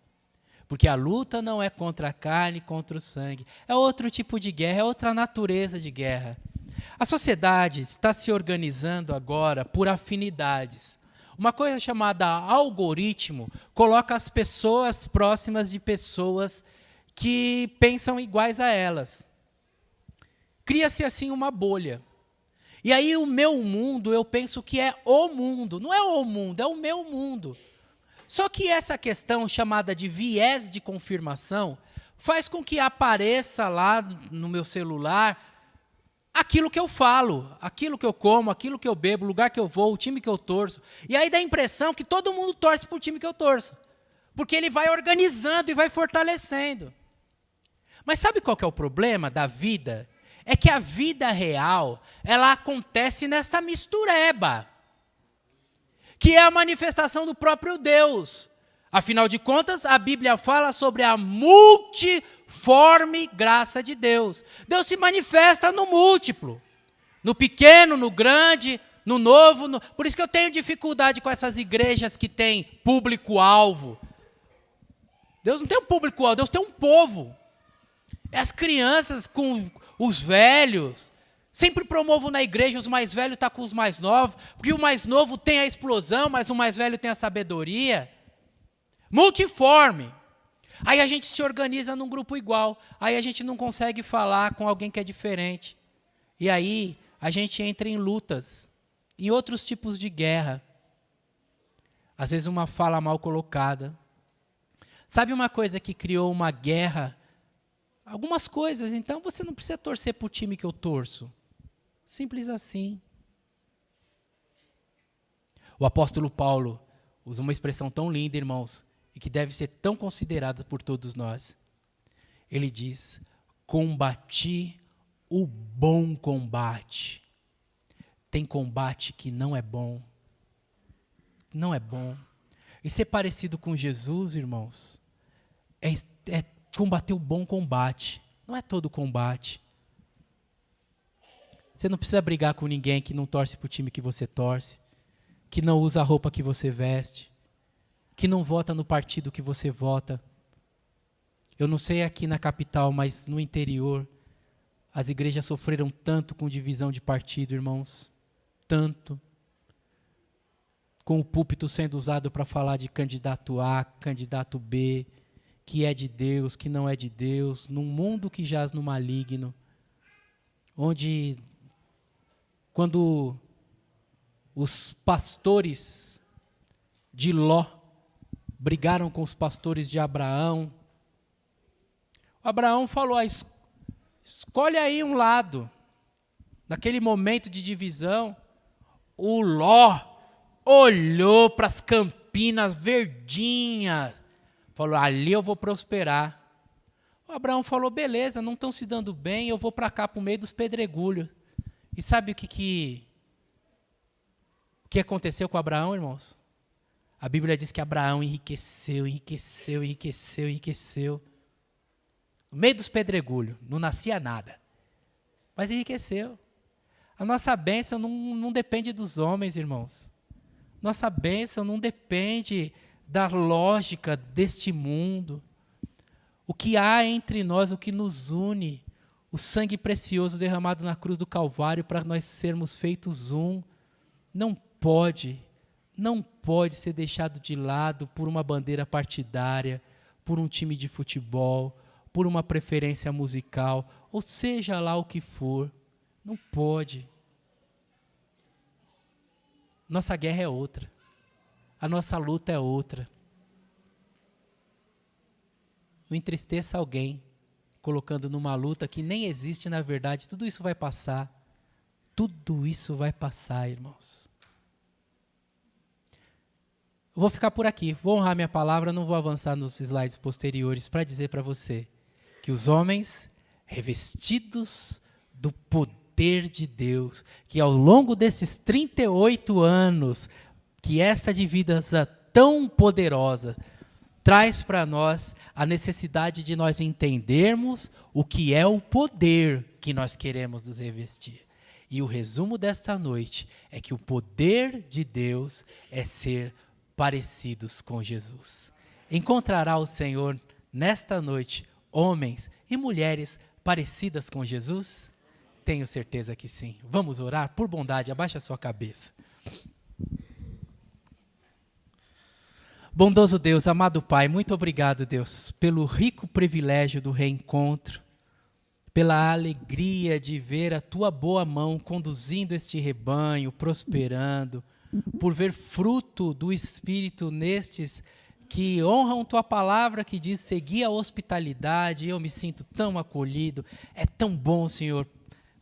Porque a luta não é contra a carne, contra o sangue. É outro tipo de guerra, é outra natureza de guerra. A sociedade está se organizando agora por afinidades. Uma coisa chamada algoritmo coloca as pessoas próximas de pessoas que pensam iguais a elas. Cria-se assim uma bolha. E aí o meu mundo, eu penso que é o mundo. Não é o mundo, é o meu mundo. Só que essa questão chamada de viés de confirmação faz com que apareça lá no meu celular aquilo que eu falo, aquilo que eu como, aquilo que eu bebo, o lugar que eu vou, o time que eu torço. E aí dá a impressão que todo mundo torce para o time que eu torço. Porque ele vai organizando e vai fortalecendo. Mas sabe qual que é o problema da vida? É que a vida real, ela acontece nessa mistureba, que é a manifestação do próprio Deus. Afinal de contas, a Bíblia fala sobre a multiforme graça de Deus. Deus se manifesta no múltiplo, no pequeno, no grande, no novo. Por isso que eu tenho dificuldade com essas igrejas que têm público-alvo. Deus não tem um público-alvo, Deus tem um povo. É as crianças com os velhos. Sempre promovo na igreja, os mais velhos estão com os mais novos, porque o mais novo tem a explosão, mas o mais velho tem a sabedoria. Multiforme. Aí a gente se organiza num grupo igual, aí a gente não consegue falar com alguém que é diferente. E aí a gente entra em lutas, em outros tipos de guerra. Às vezes uma fala mal colocada. Sabe uma coisa que criou uma guerra? Algumas coisas, então você não precisa torcer para o time que eu torço. Simples assim. O apóstolo Paulo usa uma expressão tão linda, irmãos, e que deve ser tão considerada por todos nós. Ele diz: combati o bom combate. Tem combate que não é bom. Não é bom. E ser parecido com Jesus, irmãos, é combater o bom combate. Não é todo combate. Você não precisa brigar com ninguém que não torce para o time que você torce, que não usa a roupa que você veste, que não vota no partido que você vota. Eu não sei aqui na capital, mas no interior, as igrejas sofreram tanto com divisão de partido, irmãos. Tanto. Com o púlpito sendo usado para falar de candidato A, candidato B, que é de Deus, que não é de Deus, num mundo que jaz no maligno, onde, quando os pastores de Ló brigaram com os pastores de Abraão, Abraão falou: escolhe aí um lado. Naquele momento de divisão, o Ló olhou para as campinas verdinhas, falou: ali eu vou prosperar. O Abraão falou: beleza, não estão se dando bem, eu vou para cá, para o meio dos pedregulhos. E sabe o que aconteceu com Abraão, irmãos? A Bíblia diz que Abraão enriqueceu. No meio dos pedregulhos, não nascia nada, mas enriqueceu. A nossa bênção não depende dos homens, irmãos. Nossa bênção não depende da lógica deste mundo. O que há entre nós, o que nos une, o sangue precioso derramado na cruz do Calvário para nós sermos feitos um, não pode ser deixado de lado por uma bandeira partidária, por um time de futebol, por uma preferência musical, ou seja lá o que for. Não pode. Nossa guerra é outra. A nossa luta é outra. Não entristeça alguém colocando numa luta que nem existe na verdade. Tudo isso vai passar. Tudo isso vai passar, irmãos. Eu vou ficar por aqui, vou honrar minha palavra, não vou avançar nos slides posteriores para dizer para você que os homens revestidos do poder de Deus, que ao longo desses 38 anos, que essa divisa tão poderosa traz para nós a necessidade de nós entendermos o que é o poder que nós queremos nos revestir. E o resumo desta noite é que o poder de Deus é ser parecidos com Jesus. Encontrará o Senhor nesta noite homens e mulheres parecidas com Jesus? Tenho certeza que sim. Vamos orar? Por bondade, abaixa a sua cabeça. Bondoso Deus, amado Pai, muito obrigado, Deus, pelo rico privilégio do reencontro, pela alegria de ver a Tua boa mão conduzindo este rebanho, prosperando, por ver fruto do Espírito nestes que honram Tua palavra, que diz, segui a hospitalidade. Eu me sinto tão acolhido. É tão bom, Senhor,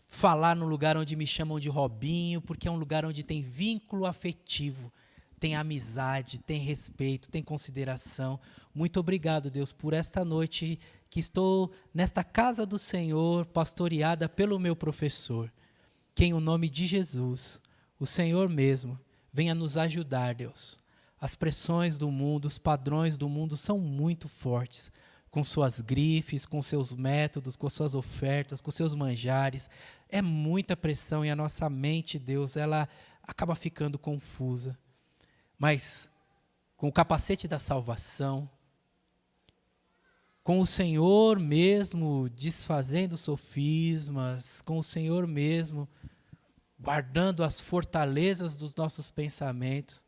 falar num lugar onde me chamam de Robinho, porque é um lugar onde tem vínculo afetivo, tem amizade, tem respeito, tem consideração. Muito obrigado, Deus, por esta noite que estou nesta casa do Senhor, pastoreada pelo meu professor. Que em o nome de Jesus, o Senhor mesmo, venha nos ajudar, Deus. As pressões do mundo, os padrões do mundo são muito fortes, com suas grifes, com seus métodos, com suas ofertas, com seus manjares. É muita pressão e a nossa mente, Deus, ela acaba ficando confusa. Mas com o capacete da salvação, com o Senhor mesmo desfazendo sofismas, com o Senhor mesmo guardando as fortalezas dos nossos pensamentos,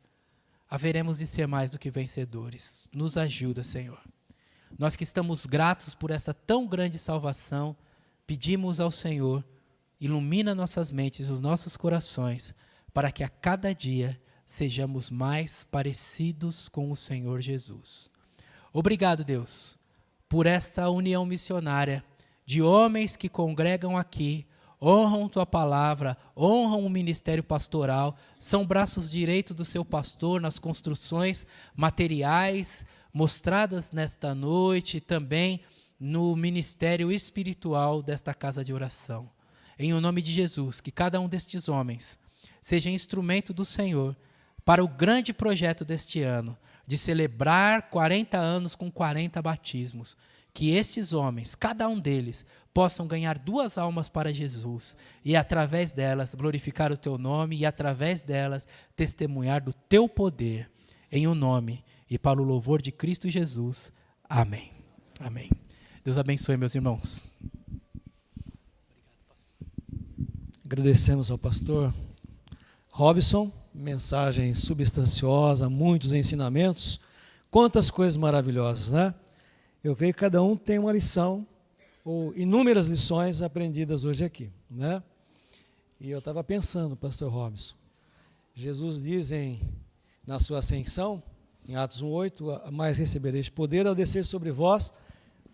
haveremos de ser mais do que vencedores. Nos ajuda, Senhor. Nós que estamos gratos por essa tão grande salvação, pedimos ao Senhor, ilumina nossas mentes, os nossos corações, para que a cada dia sejamos mais parecidos com o Senhor Jesus. Obrigado, Deus, por esta união missionária de homens que congregam aqui, honram Tua palavra, honram o ministério pastoral, são braços direitos do seu pastor nas construções materiais mostradas nesta noite e também no ministério espiritual desta casa de oração. Em o nome de Jesus, que cada um destes homens seja instrumento do Senhor para o grande projeto deste ano, de celebrar 40 anos com 40 batismos. Que estes homens, cada um deles, possam ganhar 2 almas para Jesus e através delas glorificar o Teu nome e através delas testemunhar do Teu poder. Em o nome e para o louvor de Cristo Jesus. Amém. Amém. Deus abençoe, meus irmãos. Agradecemos ao pastor Robson, mensagem substanciosa, muitos ensinamentos, quantas coisas maravilhosas, né? Eu creio que cada um tem uma lição, ou inúmeras lições aprendidas hoje aqui, né? E eu estava pensando, pastor Robson, Jesus diz na sua ascensão, em Atos 1:8, mais recebereis poder ao descer sobre vós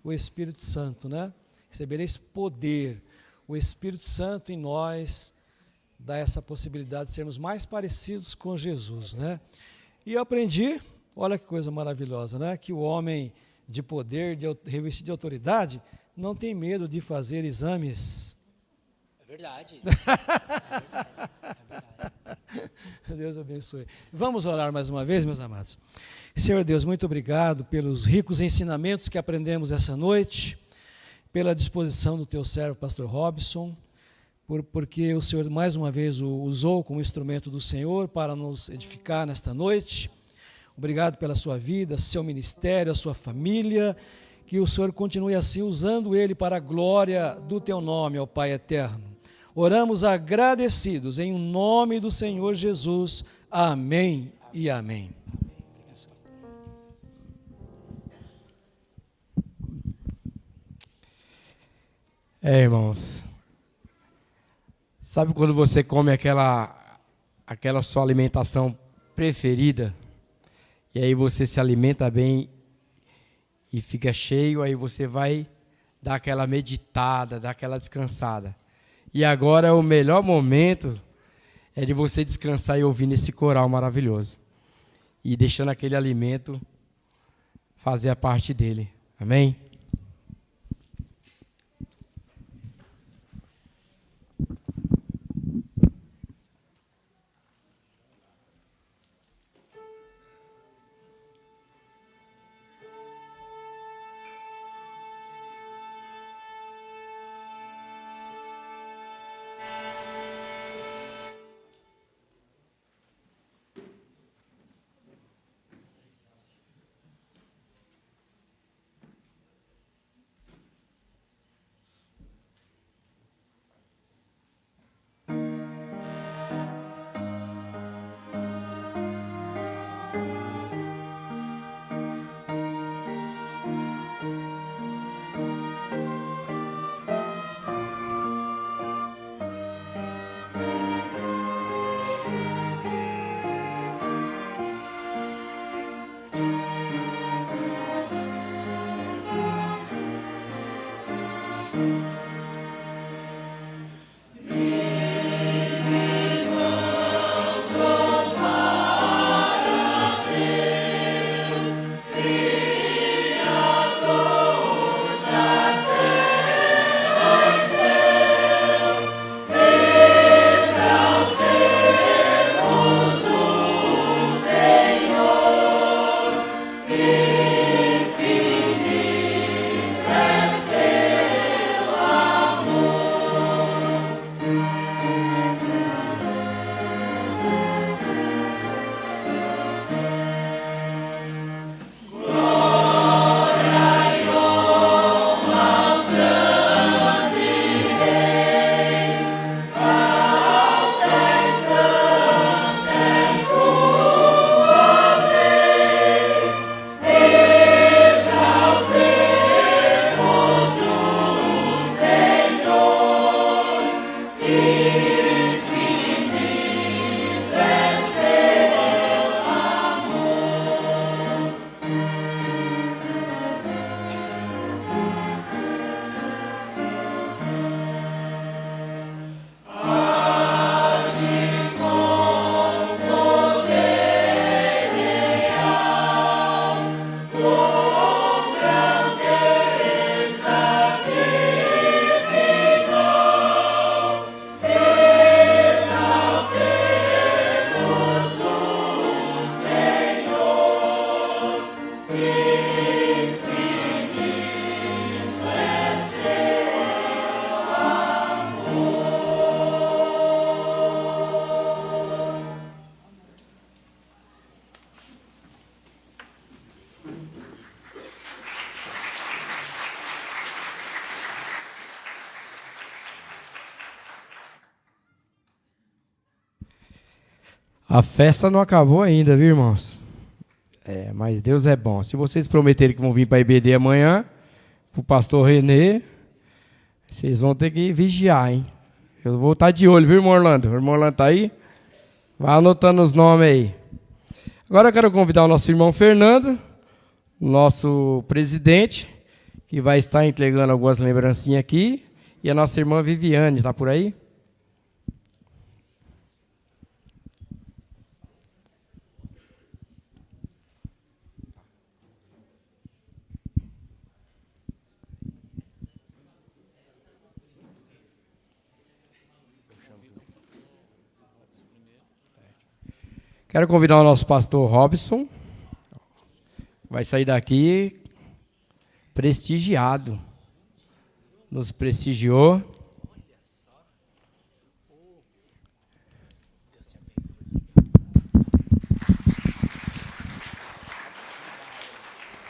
o Espírito Santo, né? Recebereis poder, o Espírito Santo em nós dá essa possibilidade de sermos mais parecidos com Jesus, né? E eu aprendi, olha que coisa maravilhosa, né? Que o homem de poder, revestido de autoridade, não tem medo de fazer exames. É verdade. Deus abençoe. Vamos orar mais uma vez, meus amados. Senhor Deus, muito obrigado pelos ricos ensinamentos que aprendemos essa noite, pela disposição do Teu servo, pastor Robson, porque o Senhor mais uma vez o usou como instrumento do Senhor para nos edificar nesta noite. Obrigado pela sua vida, seu ministério, a sua família, que o Senhor continue assim usando ele para a glória do teu nome, ó Pai eterno. Oramos agradecidos em nome do Senhor Jesus. Amém e amém. Irmãos, sabe quando você come aquela sua alimentação preferida, e aí você se alimenta bem e fica cheio, aí você vai dar aquela meditada, dar aquela descansada. E agora o melhor momento é de você descansar e ouvir esse coral maravilhoso. E deixando aquele alimento fazer a parte dele. Amém? A festa não acabou ainda, viu, irmãos? Mas Deus é bom. Se vocês prometerem que vão vir para a IBD amanhã, para o pastor Renê, vocês vão ter que vigiar, hein? Eu vou estar de olho, viu, irmão Orlando? O irmão Orlando está aí? Vai anotando os nomes aí. Agora eu quero convidar o nosso irmão Fernando, nosso presidente, que vai estar entregando algumas lembrancinhas aqui, e a nossa irmã Viviane, está por aí? Quero convidar o nosso pastor Robson, vai sair daqui prestigiado, nos prestigiou.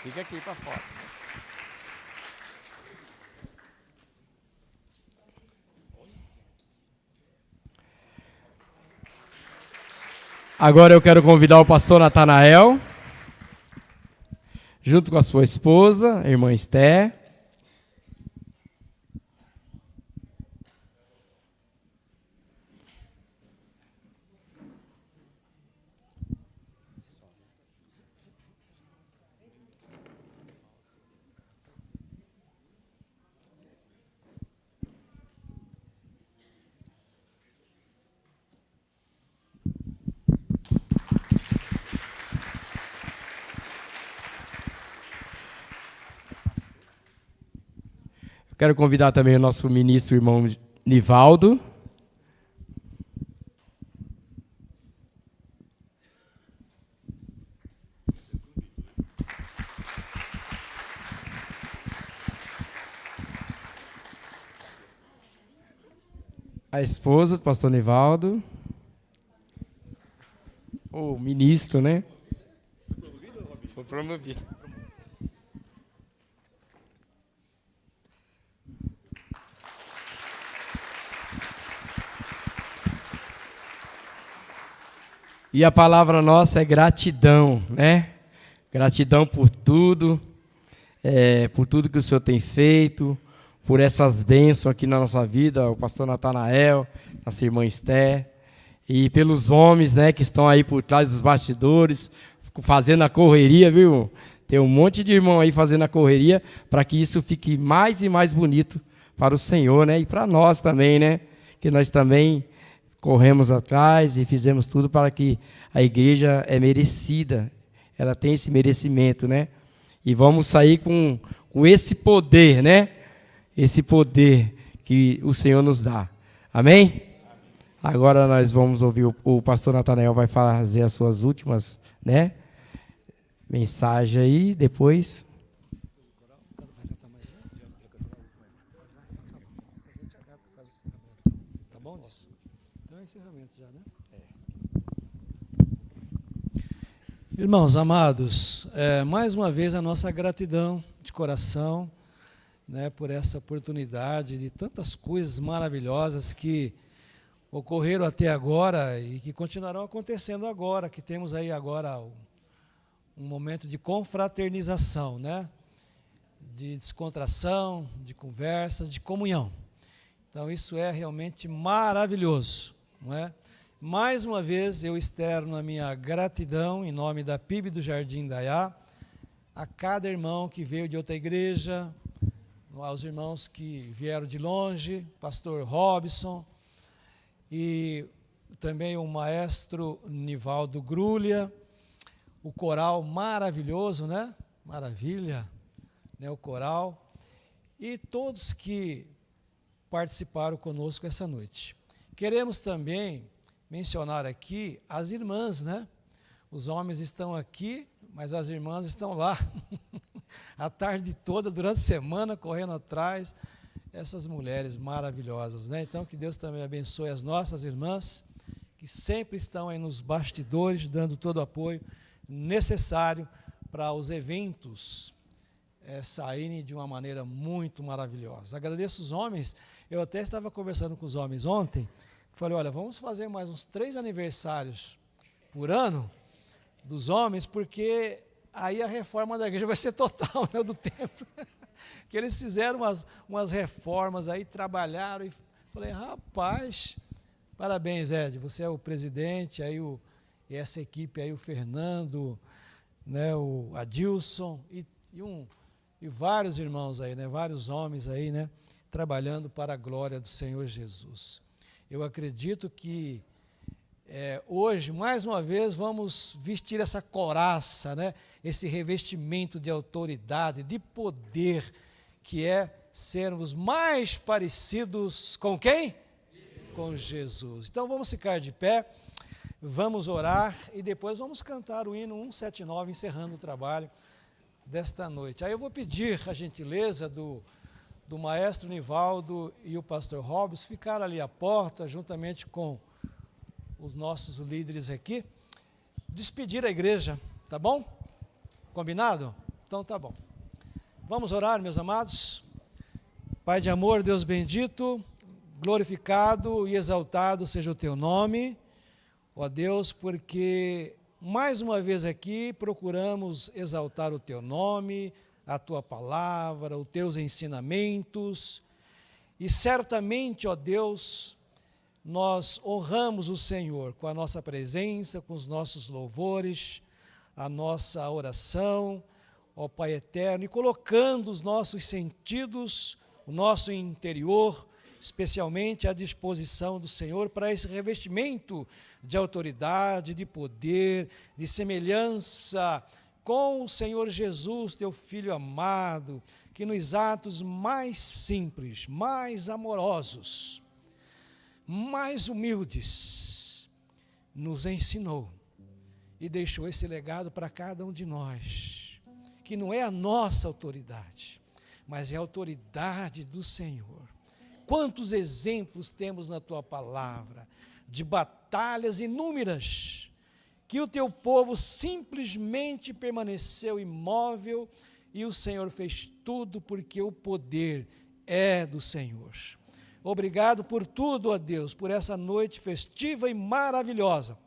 Fica aqui para fora. Agora eu quero convidar o pastor Natanael, junto com a sua esposa, a irmã Esther. Quero convidar também o nosso ministro, irmão Nivaldo. A esposa do pastor Nivaldo. O ministro, né? Foi promovido. E a palavra nossa é gratidão, né? Gratidão por tudo que o Senhor tem feito, por essas bênçãos aqui na nossa vida, o pastor Natanael, nossa irmã Esther, e pelos homens, né, que estão aí por trás dos bastidores, fazendo a correria, viu? Tem um monte de irmão aí fazendo a correria para que isso fique mais e mais bonito para o Senhor, né? E para nós também, né? Que nós também corremos atrás e fizemos tudo para que a igreja é merecida, ela tem esse merecimento, né? E vamos sair com esse poder, né? Esse poder que o Senhor nos dá. Amém? Agora nós vamos ouvir, o pastor Natanael vai fazer as suas últimas, né? Mensagem aí, depois... Irmãos amados, mais uma vez a nossa gratidão de coração, né, por essa oportunidade de tantas coisas maravilhosas que ocorreram até agora e que continuarão acontecendo agora, que temos aí agora um momento de confraternização, né, de descontração, de conversas, de comunhão. Então isso é realmente maravilhoso, não é? Mais uma vez eu externo a minha gratidão em nome da PIB do Jardim Indaiá, a cada irmão que veio de outra igreja, aos irmãos que vieram de longe, pastor Robson, e também o maestro Nivaldo Grulha, o coral maravilhoso, né? Maravilha, né? O coral, e todos que participaram conosco essa noite. Queremos também mencionar aqui as irmãs, né? Os homens estão aqui, mas as irmãs estão lá, a tarde toda, durante a semana, correndo atrás, essas mulheres maravilhosas, né? Então, que Deus também abençoe as nossas irmãs, que sempre estão aí nos bastidores, dando todo o apoio necessário para os eventos saírem de uma maneira muito maravilhosa. Agradeço os homens, eu até estava conversando com os homens ontem, falei, olha, vamos fazer mais uns 3 aniversários por ano dos homens, porque aí a reforma da igreja vai ser total, né, do templo. Que eles fizeram umas reformas aí, trabalharam, e falei, rapaz, parabéns, Ed, você é o presidente, aí e essa equipe aí, o Fernando, né, o Adilson, e vários irmãos aí, né, vários homens aí, né, trabalhando para a glória do Senhor Jesus. Eu acredito que hoje, mais uma vez, vamos vestir essa couraça, né? Esse revestimento de autoridade, de poder, que é sermos mais parecidos com quem? Com Jesus. Então vamos ficar de pé, vamos orar e depois vamos cantar o hino 179, encerrando o trabalho desta noite. Aí eu vou pedir a gentileza do maestro Nivaldo e o pastor Robson ficar ali à porta, juntamente com os nossos líderes aqui, despedir a igreja, tá bom? Combinado? Então tá bom. Vamos orar, meus amados. Pai de amor, Deus bendito, glorificado e exaltado seja o teu nome. Ó Deus, porque mais uma vez aqui procuramos exaltar o Teu nome, a Tua palavra, os Teus ensinamentos, e certamente, ó Deus, nós honramos o Senhor com a nossa presença, com os nossos louvores, a nossa oração, ó Pai eterno, e colocando os nossos sentidos, o nosso interior, especialmente à disposição do Senhor para esse revestimento de autoridade, de poder, de semelhança com o Senhor Jesus, teu Filho amado, que nos atos mais simples, mais amorosos, mais humildes, nos ensinou e deixou esse legado para cada um de nós, que não é a nossa autoridade, mas é a autoridade do Senhor. Quantos exemplos temos na tua palavra de batalhas inúmeras, que o teu povo simplesmente permaneceu imóvel e o Senhor fez tudo porque o poder é do Senhor. Obrigado por tudo, ó Deus, por essa noite festiva e maravilhosa.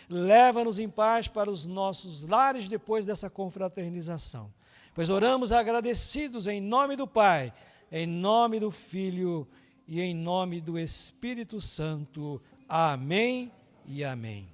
Leva-nos em paz para os nossos lares depois dessa confraternização, pois oramos agradecidos em nome do Pai, em nome do Filho e em nome do Espírito Santo. Amém e amém.